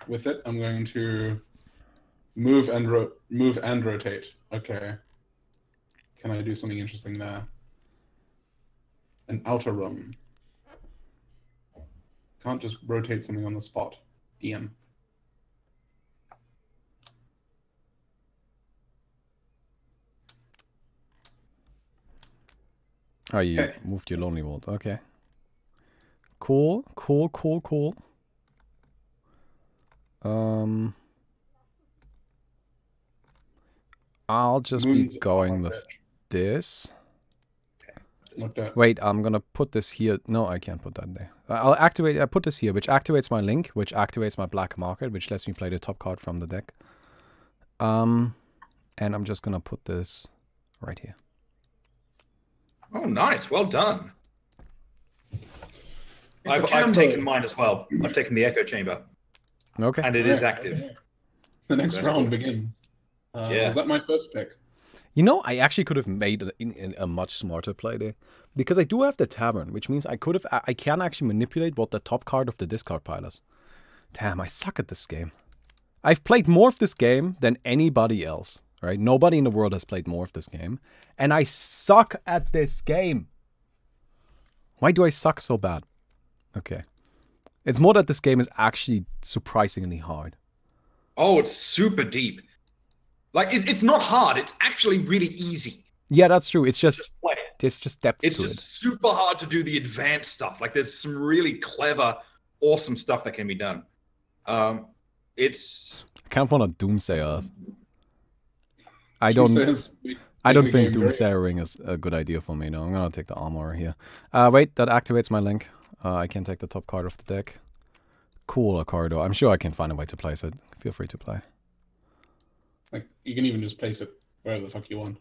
With it, I'm going to move and rotate. Okay. Can I do something interesting there? An outer room. Can't just rotate something on the spot. DM. Oh, you moved your Lonely World. Okay. Cool. I'll just be going with this. Wait, I'm gonna put this here. No, I can't put that there. I put this here, which activates my link, which activates my black market, which lets me play the top card from the deck. And I'm just gonna put this right here. Oh, nice. Well done. I've taken mine as well. I've taken the Echo Chamber. Okay. And it is active. The next round begins. Was that my first pick? You know, I actually could have made a much smarter play there. Because I do have the Tavern, which means I can actually manipulate what the top card of the discard pile is. Damn, I suck at this game. I've played more of this game than anybody else. Right? Nobody in the world has played more of this game. And I suck at this game. Why do I suck so bad? Okay. It's more that this game is actually surprisingly hard. Oh, it's super deep. Like, it's not hard. It's actually really easy. Yeah, that's true. It's just play it. there's just depth It's to just it. super hard to do the advanced stuff. Like there's some really clever, awesome stuff that can be done. It's I kind of want to doomsayer us. I don't think doomsayering is a good idea for me. No, I'm gonna take the armor here. Wait, that activates my link. I can take the top card of the deck. Cool, a corridor. I'm sure I can find a way to place it. Feel free to play. Like, you can even just place it wherever the fuck you want.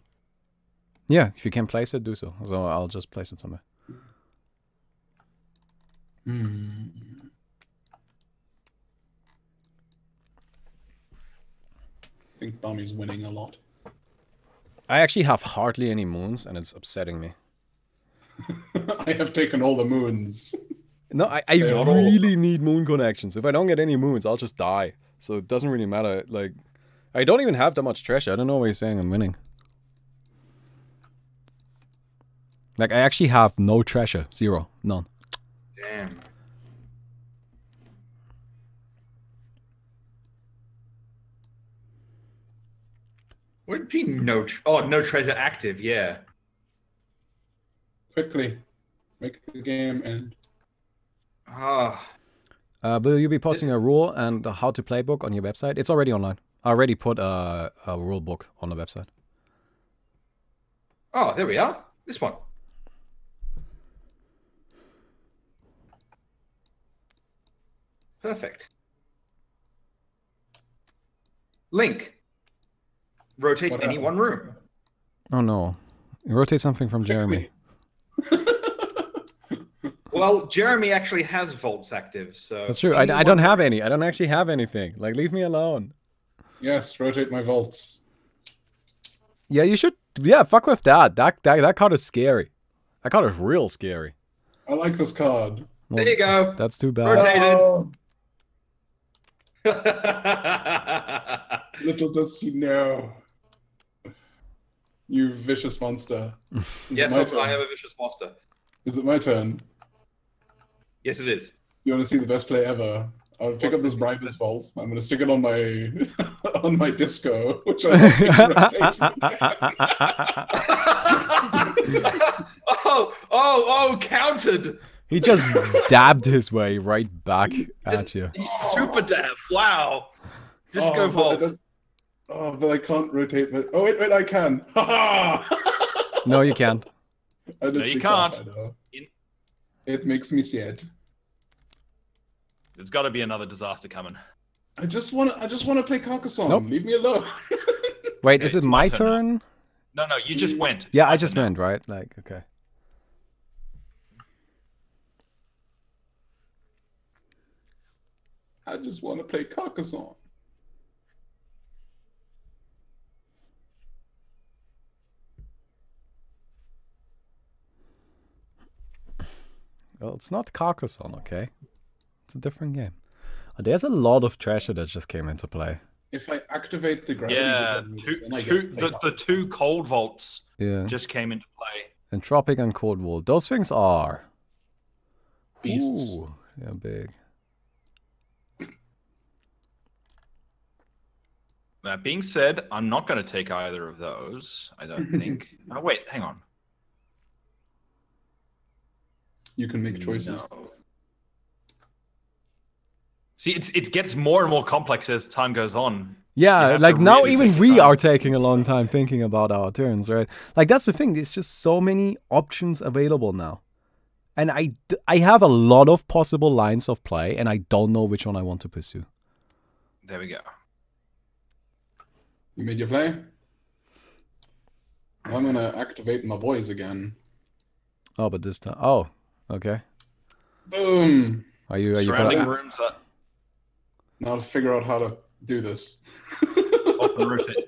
Yeah, if you can place it, do so. So I'll just place it somewhere. Hmm. I think Bami's winning a lot. I actually have hardly any moons, and it's upsetting me. I have taken all the moons. No, I really need moon connections. If I don't get any moons, I'll just die. So it doesn't really matter. Like, I don't even have that much treasure. I don't know why you're saying I'm winning. Like, I actually have no treasure. Zero. None. damn. Would it be no treasure active? Yeah. Quickly, make the game end. Will you be posting a rule and a how to play book on your website? It's already online. I already put a rule book on the website. Oh, there we are. This one. Perfect. Link. Rotates What any happened? one room. Oh no. Rotate something from Jeremy. Well, Jeremy actually has vaults active, so... That's true. I don't have any. I don't actually have anything. Like, leave me alone. Yes, rotate my vaults. Yeah, you should. Yeah, fuck with that. That card is scary. That card is real scary. I like this card. Well, There you go. That's too bad. Rotated. Oh, little does he know. You vicious monster. Yes, My I turn. have a vicious monster. Is it my turn? Yes, it is. You want to see the best play ever? I'll pick up this Bribus Vault. I'm going to stick it on my on my disco, which I must keep rotating. Counted. He just dabbed his way right back at you. He's super dab. Wow. Disco vault. But I can't rotate my... Oh, wait, I can. No, you can't. I No, literally you can't. I know. It makes me sad. There's got to be another disaster coming. I just want to play Carcassonne. Nope. Leave me alone. Wait, Okay, is it it's my my turn turn? No, you just went. Yeah, My I just turn now. went, right? Like, okay. I just want to play Carcassonne. Well, it's not Carcassonne, okay? It's a different game. There's a lot of treasure that just came into play. If I activate the gravity, Yeah, button, then I get to play the two cold vaults Yeah. just came into play. Entropic and Cold War. Those things are... beasts. Ooh, yeah, big. That being said, I'm not going to take either of those. I don't think. Oh wait, hang on. You can make choices. No. See, it gets more and more complex as time goes on. Yeah, have like to now really even take your we time. are taking a long time thinking about our turns, right? Like that's the thing. There's just so many options available now. And I have a lot of possible lines of play, and I don't know which one I want to pursue. There we go. You made your play? I'm gonna activate my boys again. Oh, but this time... Oh, okay. Boom! Are you Surrounding gonna... rooms are Now to figure out how to do this. open rotate.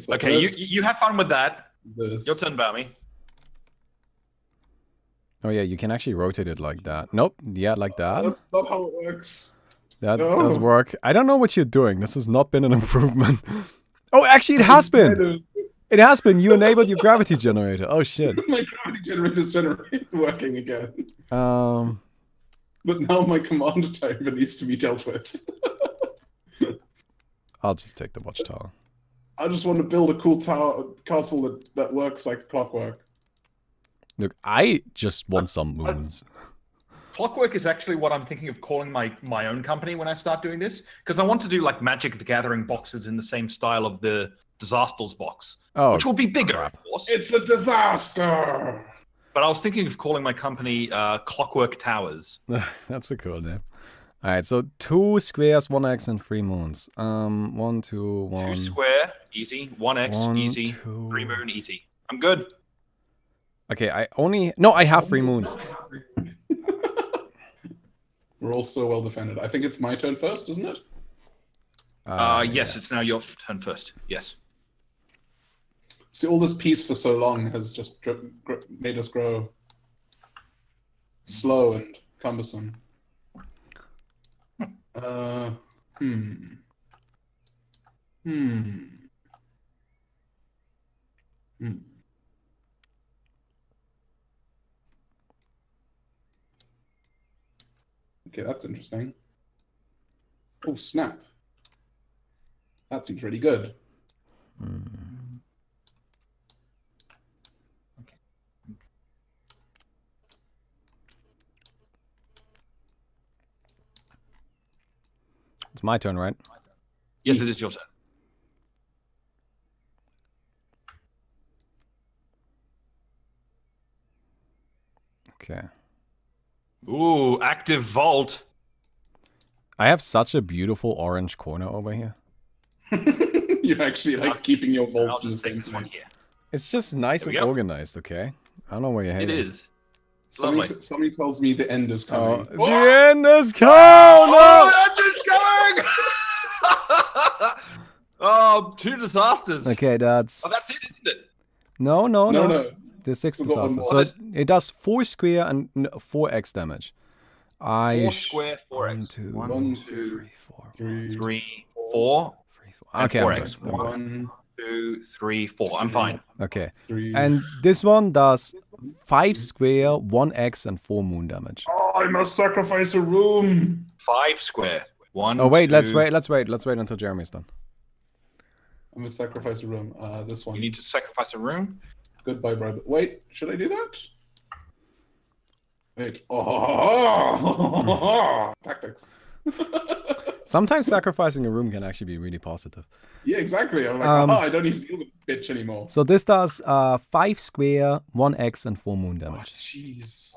Okay, you have fun with that. This. Your turn, Bami. Oh yeah, you can actually rotate it like that. Nope. Yeah, like that. That's not how it works. That No. does work. I don't know what you're doing. This has not been an improvement. Oh, actually, it has been. It has been. You enabled your gravity generator. Oh shit. My gravity generator's working again. Um. But now my commander timer needs to be dealt with. I'll just take the watchtower. I just want to build a cool castle that works like clockwork. Look, I just want some moons. Clockwork is actually what I'm thinking of calling my own company when I start doing this, because I want to do like Magic the Gathering boxes in the same style of the Disastles box, which will be bigger, of course. It's a disaster! But I was thinking of calling my company Clockwork Towers. That's a cool name. All right, so 2 squares, 1x, and 3 moons. 1, 2, 1. 2 square, easy. 1x, easy. 2. 3 moon, easy. I'm good. Okay, I have 3 moons. We're all so well defended. I think it's my turn first, isn't it? Yes, it's now your turn first. Yes. See, all this peace for so long has just made us grow slow and cumbersome. Okay, that's interesting. Oh, snap. That seems really good. Okay. It's my turn, right? Yes, it is your turn. Okay. Ooh, active vault. I have such a beautiful orange corner over here. You're actually like keeping your vaults in the same one here. It's just nice and organized, okay? I don't know where you're heading. It is. Somebody tells me the end is coming. The end is coming! Oh, the end is coming! Oh, 2 disasters. Okay, that's... Oh, that's it, isn't it? No. The 6 disasters. So it does 4 square and 4x damage. 4 square, 4x. 1, 2, 3, 4. Okay, 4x. 1, 2, 3, 4. I'm fine. Okay. And this one does 5 square, 1x, and 4 moon damage. Oh, I must sacrifice a room. 5 square. 1. Oh wait, 2. let's wait until Jeremy's done. I'm gonna sacrifice a room. This one. You need to sacrifice a room? Goodbye, bro. Wait, should I do that? Wait. Oh, tactics. Sometimes sacrificing a room can actually be really positive. Yeah, exactly. I'm like, I don't need to deal with this bitch anymore. So this does 5 square, 1x, and 4 moon damage. Jeez.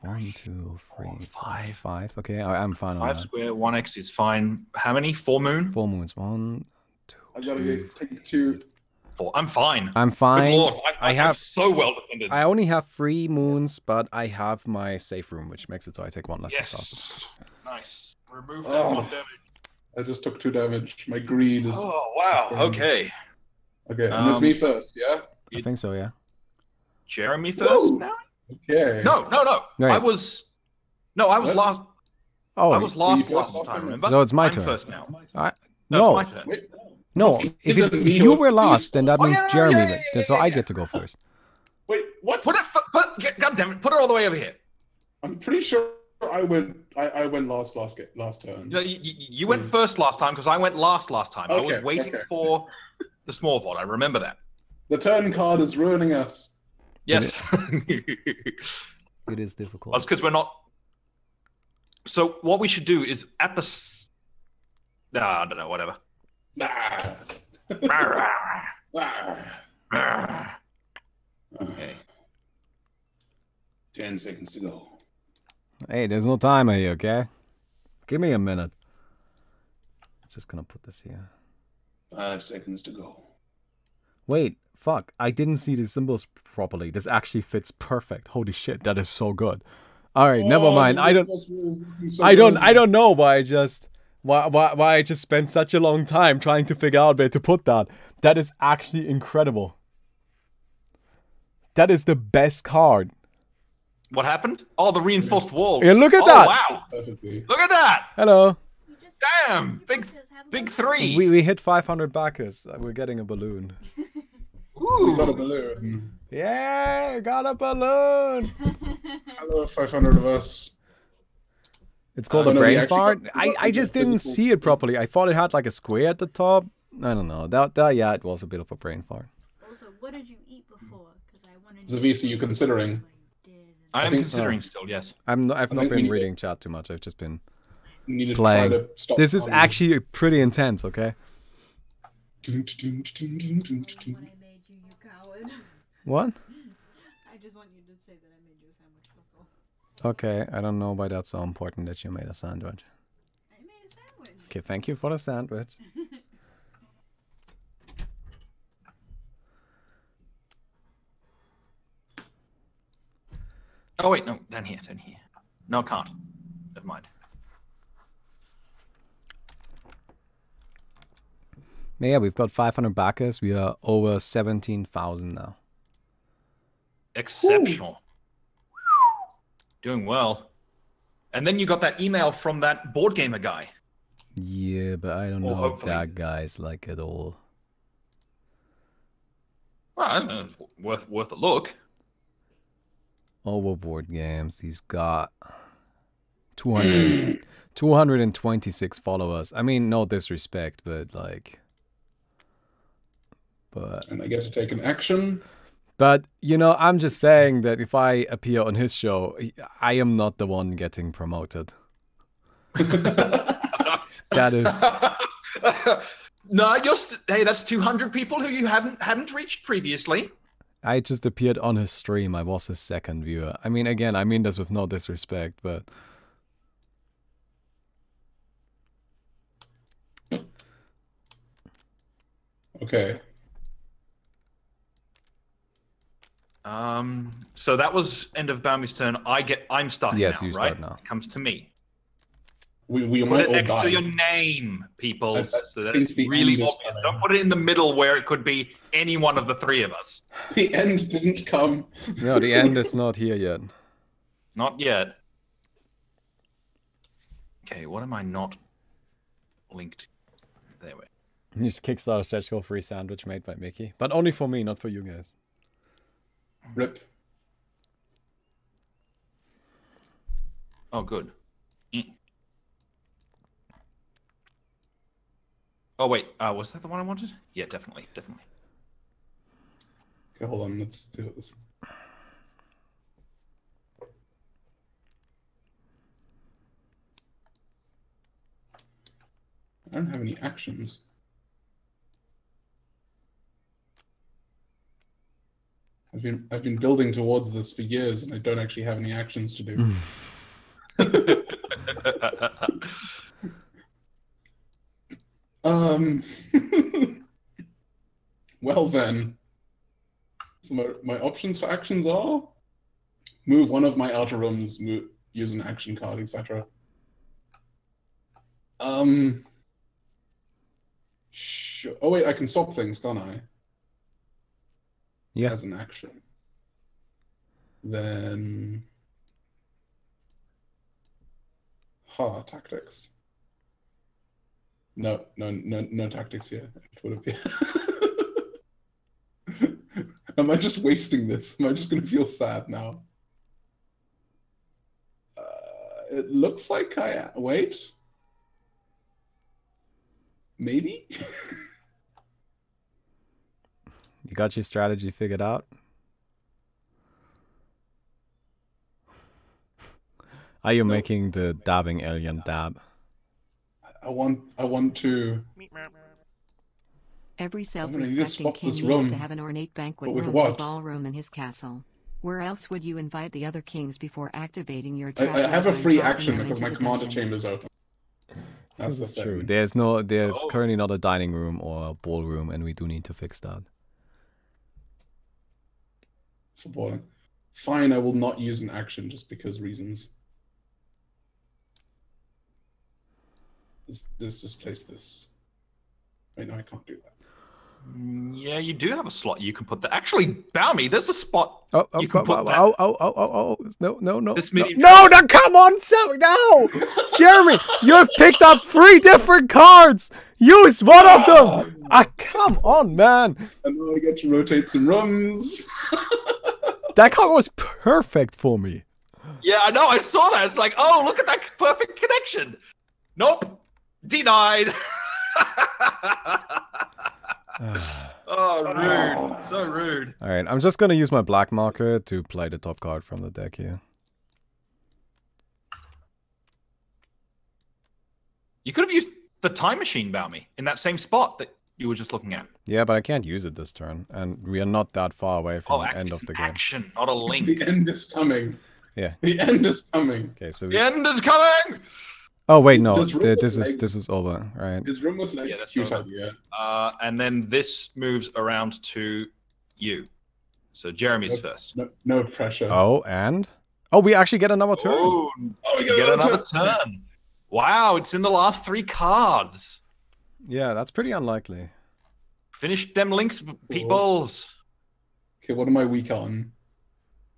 1, 2, 3, 5. Okay, I'm fine on 5 that. square, 1x is fine. How many? 4 moon? 4 moons. 1, 2. I gotta take 2. 4. I'm fine. I'm fine. Good Lord, I'm so well defended. I only have 3 moons, but I have my safe room, which makes it so I take 1 less disaster. Nice. Remove that 1 damage. I just took 2 damage. My greed is... Oh, wow. Okay. Okay, and it's me first, yeah? I think so, yeah. Jeremy first now? Okay. No. Right. I was last. Oh, I was last time, remember? So it's my I'm turn. first now. No. It's my turn. Wait, No, if you were last, then that means Jeremy. So I get to go first. Wait, what? God damn it! Put it all the way over here. I'm pretty sure I went last turn. No, you went first last time because I went last time. I was waiting for the small vault. I remember that. The turn card is ruining us. Yes. It is difficult. That's because we're not. So what we should do is at the. I don't know. Whatever. Okay. 10 seconds to go. Hey, there's no timer here, okay? Give me a minute. I'm just gonna put this here. 5 seconds to go. Wait, fuck. I didn't see the symbols properly. This actually fits perfect. Holy shit, that is so good. Alright, never mind. I don't know why I just spent such a long time trying to figure out where to put that. That is actually incredible. That is the best card. What happened? Oh, the reinforced walls. Yeah, look at that. Wow. Look at that. Hello. Damn. Big 3. We hit 500 backers. We're getting a balloon. Ooh. We got a balloon. Yeah, got a balloon. Hello, 500 of us. It's called a brain fart. I just didn't see it properly. I thought it had like a square at the top. I don't know. That yeah, it was a bit of a brain fart. Also, what did you eat before? Because I wanted. Zavis, are you considering? I am considering still, yes. I've not been reading chat too much. I've just been playing. playing. This is actually pretty intense, okay? When I made you, you coward. What? I just want you to say that I made you a sandwich. That's all. Okay, I don't know why that's so important that you made a sandwich. I made a sandwich. Okay, thank you for the sandwich. Oh wait, no, down here. No, I can't. Never mind. Yeah, we've got 500 backers. We are over 17,000 now. Exceptional. Doing well. And then you got that email from that board gamer guy. Yeah, but I don't Well, know if hopefully. that guy's like at all. Well, I don't know. It's worth a look. Overboard games. He's got 226 followers. I mean, no disrespect, but like... And I get to take an action. But, you know, I'm just saying that if I appear on his show, I am not the one getting promoted. That is... No, hey, that's 200 people who you hadn't reached previously. I just appeared on his stream. I was his second viewer. I mean, again, I mean this with no disrespect, but... Okay. So that was end of Baumi's turn. I'm starting yes, now, you right? start now. It comes to me. We Put might it all next die. to your name, people, so that think it's the really end is obvious. coming. Don't put it in the middle where it could be any one of the three of us. The end didn't come. No, the end is not here yet. Not yet. Okay, what am I not linked? There we go. Just Kickstarter stretch goal free sandwich made by Mickey. But only for me, not for you guys. Rip. Oh, good. Oh, wait. Was that the one I wanted? Yeah, definitely. Okay, hold on. Let's do this. I don't have any actions. I've been building towards this for years, and I don't actually have any actions to do. Well then. So my options for actions are move one of my outer rooms, use an action card, etc. Sure. Oh wait, I can stop things, can't I? Yeah. As an action. Then tactics. No tactics here. It would have been. Am I just wasting this? Am I just gonna feel sad now? It looks like I wait. Maybe. You got your strategy figured out? Are you making the dabbing alien dab? I want to. Every need to self-respecting swap king this needs room. to have an ornate banquet But with room or what? ballroom in his castle. Where else would you invite the other kings before activating your I trap have a lever and free dropping action them because into my the commander dungeons? chamber's open. That's the This is true. thing. There's Oh. currently not a dining room or a ballroom, and we do need to fix that. For balling. Fine, I will not use an action just because reasons. Let's just place this. Wait, no, I can't do that. Yeah, you do have a slot you can put there. Actually, Baumi, there's a spot Oh, you can put that. No. This No, medium- no, come on, no! Jeremy, you have picked up 3 different cards! Use one of them! Come on, man! And now I get to rotate some rooms. That card was perfect for me. Yeah, I know. I saw that. It's like, oh, look at that perfect connection. Nope. Denied. Oh, rude. So rude. All right, I'm just gonna use my black marker to play the top card from the deck here. You could have used the time machine, Balmy, in that same spot that you were just looking at. Yeah, but I can't use it this turn, and we are not that far away from the end of the game. Action, not a link. The end is coming. Yeah. The end is coming. Okay, so The end is coming. oh wait, no, Does room with this legs- is over, right? Is room with legs Yeah, that's cute over. idea? And then this moves around to you. So Jeremy's first. No pressure. Oh, and we actually get another turn. Oh, we you get another turn. Wow, it's in the last 3 cards. Yeah, that's pretty unlikely. Finish them links, peoples. Okay, what am I weak on?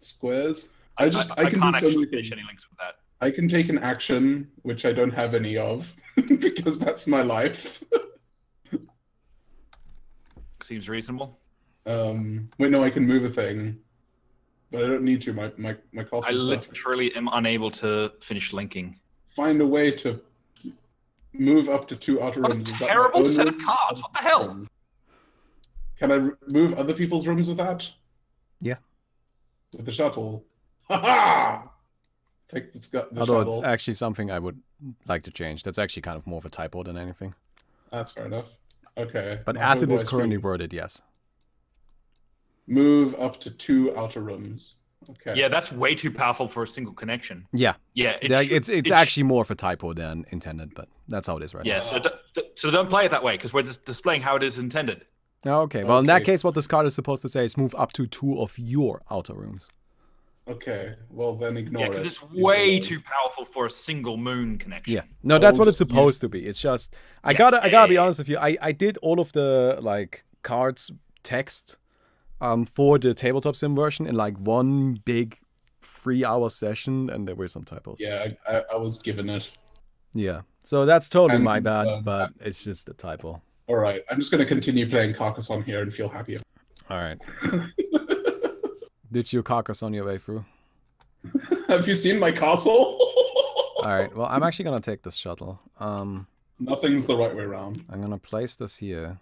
Squares? I can can't do so actually many finish things. any links with that. I can take an action, which I don't have any of, because that's my life. Seems reasonable. Wait, no, I can move a thing, but I don't need to. My castle's I perfect. literally am unable to finish linking. Find a way to move up to 2 outer What a rooms. Is that my terrible own set of room? cards. What the hell? Can I move other people's rooms with that? Yeah. With the shuttle. Ha-ha! Take the Although shuttle. it's actually something I would like to change. That's actually kind of more of a typo than anything. That's fair enough. Okay. But Now as who it do is I currently choose? worded, yes. Move up to 2 outer rooms. Okay. Yeah, that's way too powerful for a single connection. Yeah, Yeah, it's actually more of a typo than intended, but that's how it is right Yeah, now. so don't play it that way because we're just displaying how it is intended. Okay, well in that Okay. case, what this card is supposed to say is move up to 2 of your outer rooms. Okay. Well, then ignore Yeah, it. because it's Leave it way alone. too powerful for a single moon connection. Yeah, no, that's Oh, what it's just supposed to be. It's just I Yeah, gotta be yeah. honest with you. I did all of the like cards text for the tabletop sim version in like one big 3-hour session, and there were some typos. Yeah, I was given it. Yeah, so that's totally And, my bad, but it's just a typo. All right. I'm just going to continue playing Carcassonne here and feel happier. All right. Did you carcass on your way through? Have you seen my castle? All right. Well, I'm actually gonna take this shuttle. Nothing's the right way around. I'm gonna place this here,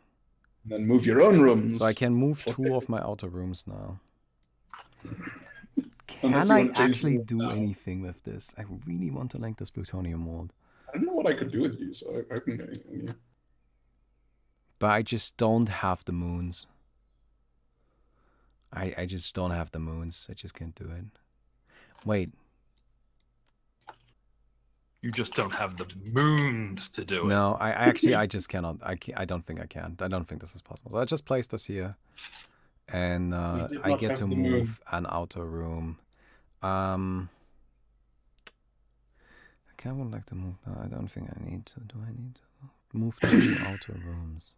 And then move your own rooms. so I can move 2 of my outer rooms now. Unless Can you I want to change actually the do rules now. anything with this? I really want to link this plutonium mold, I don't know what I could do with you, so I can do anything with you. but I just don't have the moons. I just don't have the moons. I just can't do it. Wait. You just don't have the moons to do it. No, I just cannot. I don't think I can. I don't think this is possible. So I just place this here, and did I not get have to the moon. move an outer room. I kind of would like to move that. I don't think I need to. Do I need to move 2 outer rooms?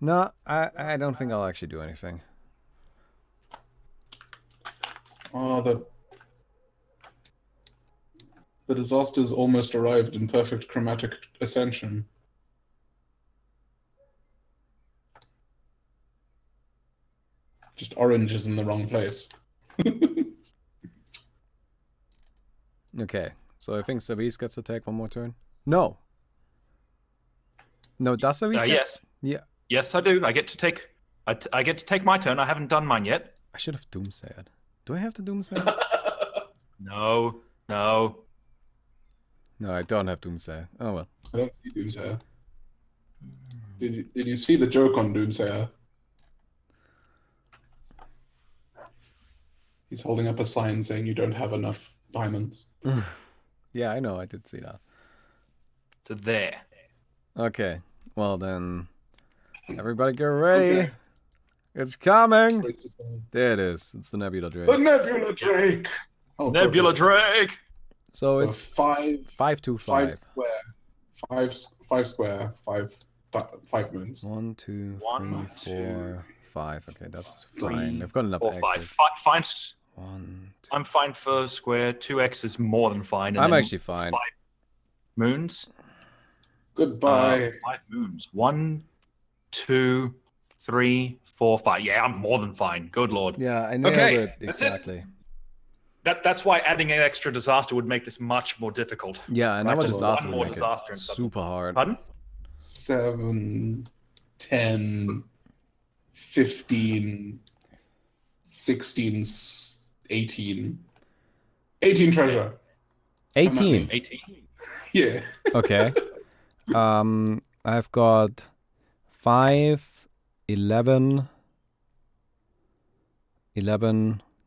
No, I don't think I'll actually do anything. Oh, the disaster's almost arrived in perfect chromatic ascension. Just orange is in the wrong place. Okay, so I think Savis gets to take 1 more turn. No. No, does Savis get? Yes. Yeah. Yes, I do. I get to take. I get to take my turn. I haven't done mine yet. I should have doomsayed. Do I have to doomsay? No, no. No, I don't have doomsay. Oh well. I don't see Doomsayer. Did you see the joke on Doomsayer? He's holding up a sign saying you don't have enough diamonds. Yeah, I know. I did see that. To there. Okay. Well then, everybody get ready. Okay. It's coming. Races on. There it is. It's the Nebula Drake. The Nebula Drake! Oh, Nebula perfect. Drake. So, So it's 5 5 square. 5 square, 5 moons. 1, 2, 1, 3, 4, 5. Okay, that's 3, fine. I've got enough 4, 5. X's. Fine. 1, 2. I'm fine for square. 2x is more than fine. And I'm then actually fine. 5 moons. Goodbye. 5 moons. 1, 2, 3, 4, 5. Yeah, I'm more than fine. Good lord. Yeah, I nailed Okay, it that's it. exactly. That's why adding an extra disaster would make this much more difficult. Yeah, and Right, now a just disaster one would more make disaster it and stuff. super hard. Pardon? 7, 10, 15, 16, 18. 18 treasure. 18. 18. Yeah. Okay. I've got 5, 11,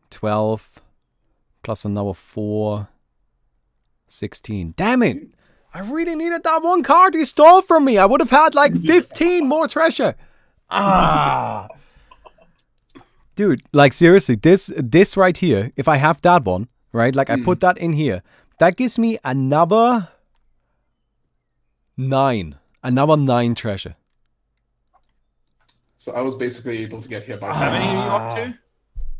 12, plus another 4, 16. Damn it! I really needed that one card you stole from me. I would have had like 15 more treasure. Ah. Dude, like seriously, this right here, if I have that one, right? Like I put that in here. That gives me another 9. Another 9 treasure. So I was basically able to get here by How many are you up to?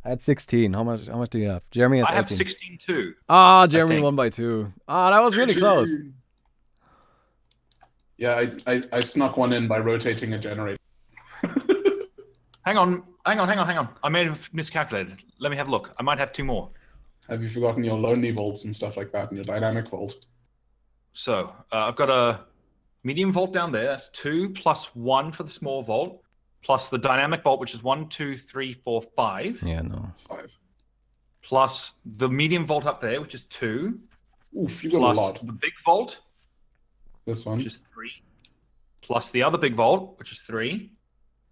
I had 16. How much do you have? Jeremy has 18. I have 16 too. Ah, Jeremy won by 2. Ah, that was really close. Yeah, I snuck one in by rotating a generator. Hang on. I may have miscalculated. Let me have a look. I might have 2 more. Have you forgotten your lonely vaults and stuff like that, and your dynamic vault? So I've got a medium vault down there. That's 2 plus 1 for the small vault, plus the dynamic vault, which is 1, 2, 3, 4, 5. Yeah, no. It's 5. Plus the medium vault up there, which is 2. Oof, you got Plus a lot. the big vault, This one. which is 3. Plus the other big vault, which is 3.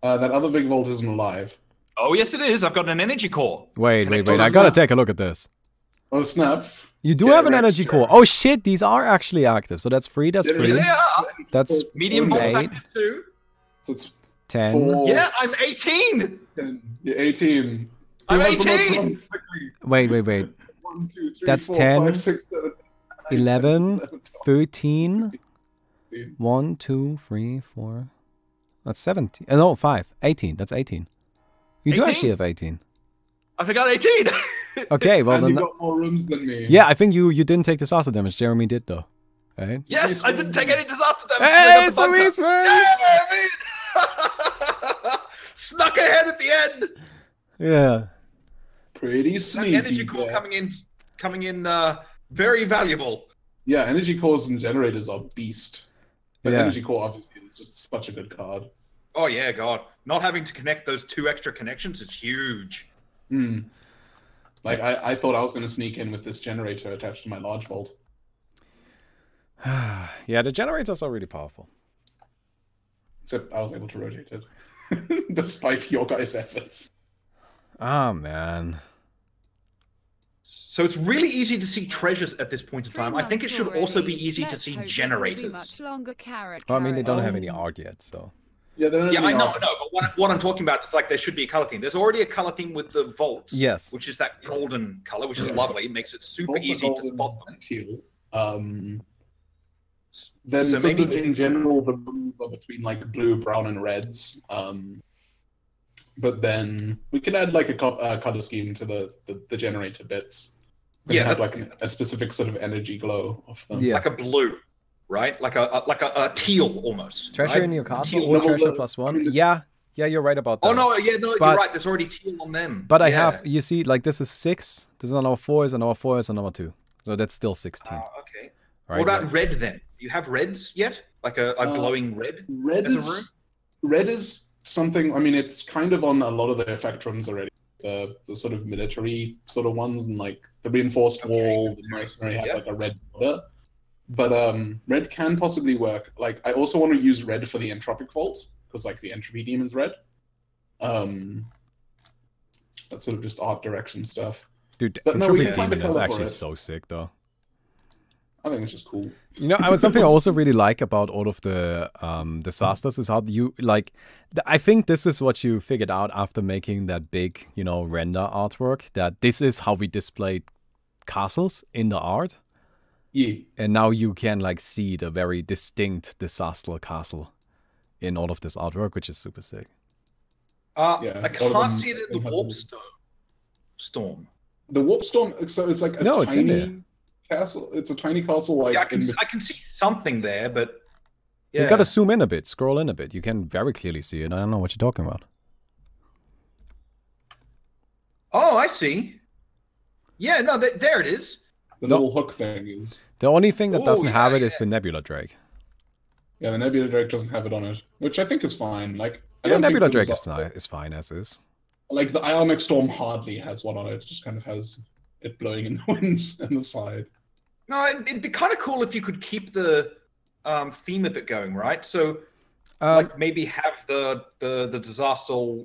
That other big vault isn't alive. Oh, yes, it is. I've got an energy core. Wait. Connected. I gotta take a look at this. Oh, snap. You do Get have an wrecked, energy Jeremy. core. Oh shit, these are actually active. So that's 3, that's Yeah, 3. Yeah, That's medium vault's 8, active too. So it's 10. 4. Yeah, I'm 18. 10. You're 18. I'm Who has the most 18. runs? Quickly. Wait. 1, 2, 3, That's 4, 10, 5, 6, 7, 8, 11, 10, 13. 15. 1, 2, 3, 4. That's 17. No, 5. 18. That's 18. You do 18? actually have 18. I forgot 18. Okay, well And then. you got more rooms than me. Yeah, I think you didn't take disaster damage. Jeremy did though. Right? Yes, I didn't take any disaster damage. Hey, so I got the Sammy's bunker. first! Yeah, snuck ahead at the end. Yeah. Pretty That sneaky. energy core yes. coming in very valuable. Yeah, energy cores and generators are beast. But Yeah. energy core obviously is just such a good card. Oh yeah, God! Not having to connect those 2 extra connections is huge. Hmm. Like I thought I was going to sneak in with this generator attached to my large vault. Yeah, the generators are really powerful. Except I was able to rotate it. Despite your guys' efforts. Oh man. So it's really easy to see treasures at this point in time. I think it should also be easy to see generators. Much longer carrot. Well, I mean, they don't have carrot. any art yet, so. Yeah, they don't Yeah, have I any know, art. but what I'm talking about is like there should be a color theme. There's already a color theme with the vaults. Yes. Which is that golden color, which is Yeah. lovely. It makes it super Vaults are easy to golden spot them. and teal. Then So sort maybe- of in general the rooms are between like blue, brown, and reds. But then we can add like a color scheme to the generator bits. We Yeah, can have like a specific sort of energy glow of them. Yeah. Like a blue, right? Like a teal almost. Treasure right? in your castle Teal. or level treasure the- plus I 1. mean, Yeah, you're right about that. Oh no, yeah, no, But- you're right. There's already teal on them. But I Yeah. have, you see, like this is 6. This is another 4, is another 4, is another 2. So that's still 16. Oh, okay. Right? What about red then? Do you have reds yet? Like a glowing red? Red As a is red is something. I mean, it's kind of on a lot of the effect rooms already. The sort of military sort of ones, and like the reinforced Okay. wall, the mercenary have Yeah. like a red border. But red can possibly work. Like I also want to use red for the entropic vault because like the entropy demon's red. That's sort of just art direction stuff. Dude, But no, we Entropy can find a Demon is color for actually it. so sick though. I think it's just cool. You know, something I also really like about all of the disasters is how you like. I think this is what you figured out after making that big, render artwork. That this is how we displayed castles in the art, Yeah. and now you can like see the very distinct disaster castle in all of this artwork, which is super sick. Yeah, I all of can't them- see it in the have warp them. storm. The warp storm. So it's like a No, it's in there. tiny castle. It's a tiny castle. Like Yeah, in I can see something there, but yeah. You gotta zoom in a bit, scroll in a bit. You can very clearly see it. I don't know what you're talking about. Oh, I see. Yeah, no, there it is. The little hook thing is. The only thing that doesn't have it is yeah. the Nebula Drake. Yeah, the Nebula Drake doesn't have it on it, which I think is fine. Like, I Yeah, don't Nebula think Drake is fine as is. Like the Ionic Storm hardly has one on it. It just kind of has it blowing in the wind and the side. No, it'd be kind of cool if you could keep the theme of it going, right? So, like maybe have the disaster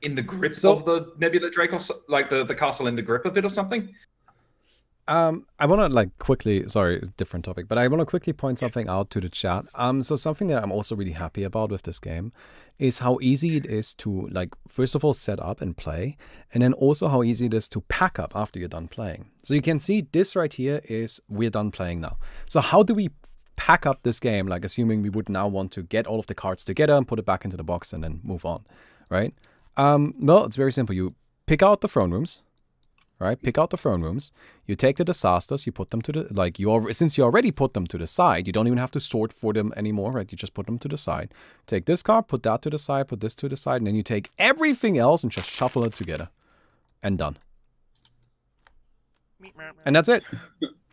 in the grip of the Nebula Drake, or like the castle in the grip of it, or something. I want to like quickly, sorry, different topic, but I want to quickly point something out to the chat. So something that I'm also really happy about with this game is how easy it is to, like, first of all, set up and play, and then also how easy it is to pack up after you're done playing. So you can see this right here is we're done playing now. So how do we pack up this game, like assuming we would now want to get all of the cards together and put it back into the box and then move on, right? Well, it's very simple. You pick out the throne rooms, right? Pick out the throne rooms. You take the disasters, you put them to the, like, since you already put them to the side, you don't even have to sort for them anymore, right? You just put them to the side. Take this card, put that to the side, put this to the side, and then you take everything else and just shuffle it together. And done. And that's it.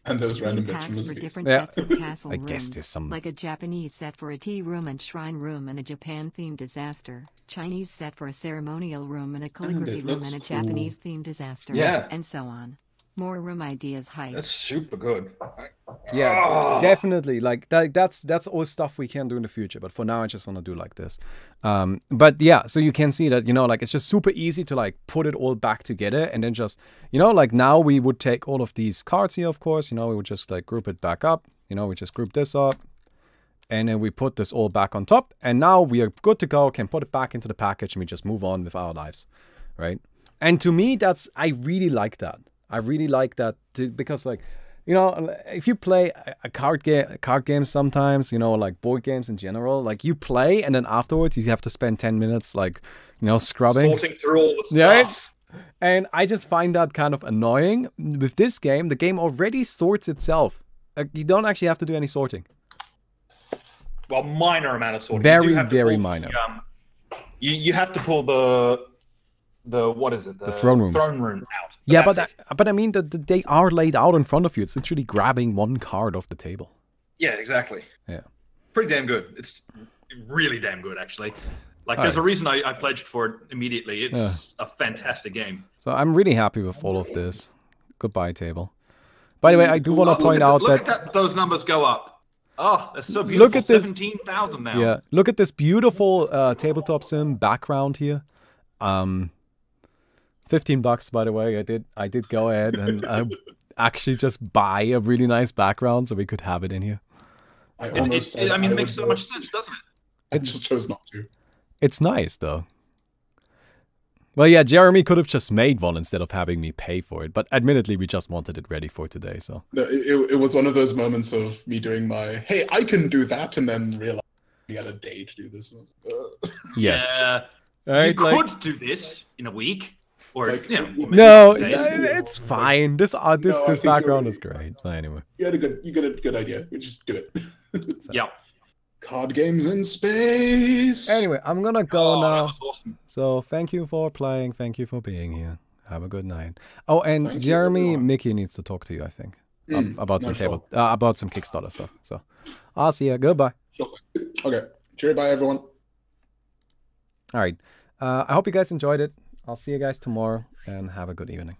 And those random bits packs from for different sets of castle I rooms, guess there's some... like a Japanese set for a tea room and shrine room and a Japan-themed disaster, Chinese set for a ceremonial room and a calligraphy room and a Japanese-themed disaster, and so on. More room ideas hype. That's super good. Yeah, definitely. Like that's all stuff we can do in the future. But for now, I just want to do like this. But yeah, so you can see that, you know, like it's just super easy to like put it all back together and then just, you know, like now we would take all of these cards here, of course, you know, we would just like group it back up. You know, we just group this up and then we put this all back on top. And now we are good to go, can put it back into the package and we just move on with our lives, right? And to me, I really like that. I really like that because, like, you know, if you play a card games sometimes, you know, like board games in general, like you play and then afterwards you have to spend 10 minutes, like, you know, scrubbing. Sorting through all the stuff. Right? And I just find that kind of annoying. With this game, the game already sorts itself. You don't actually have to do any sorting. Well, minor amount of sorting. Very minor. You have to pull the what is it? The throne rooms. Throne room out. Yeah, but I mean they are laid out in front of you. It's literally grabbing one card off the table. Yeah, exactly. Yeah. Pretty damn good. It's really damn good, actually. Like, there's a reason I pledged for it immediately. It's a fantastic game. So I'm really happy with all of this. Goodbye, table. By the way, I do want to point out that those numbers go up. Oh, that's so beautiful. Look at this. 17,000 now. Yeah, look at this beautiful tabletop sim background here. $15, by the way. I did go ahead and actually just buy a really nice background so we could have it in here. I mean, it makes so much sense, doesn't it? I just chose not to. It's nice, though. Well, yeah, Jeremy could have just made one instead of having me pay for it. But admittedly, we just wanted it ready for today, so. It was one of those moments of me doing my, hey, I can do that, and then realizing we had a day to do this. Yes. Yeah. Right, you could do this in a week. Or, like, you know, no, it's fine. This background is great. Anyway. You got a good idea. We just do it. Yeah. Card games in space. Anyway, I'm gonna go now. That was awesome. So thank you for playing. Thank you for being here. Have a good night. Oh, and Jeremy, Mickey needs to talk to you, I think, about some about some Kickstarter stuff. So I'll see you. Goodbye. Okay. Cheery, bye, everyone. All right. I hope you guys enjoyed it. I'll see you guys tomorrow and have a good evening.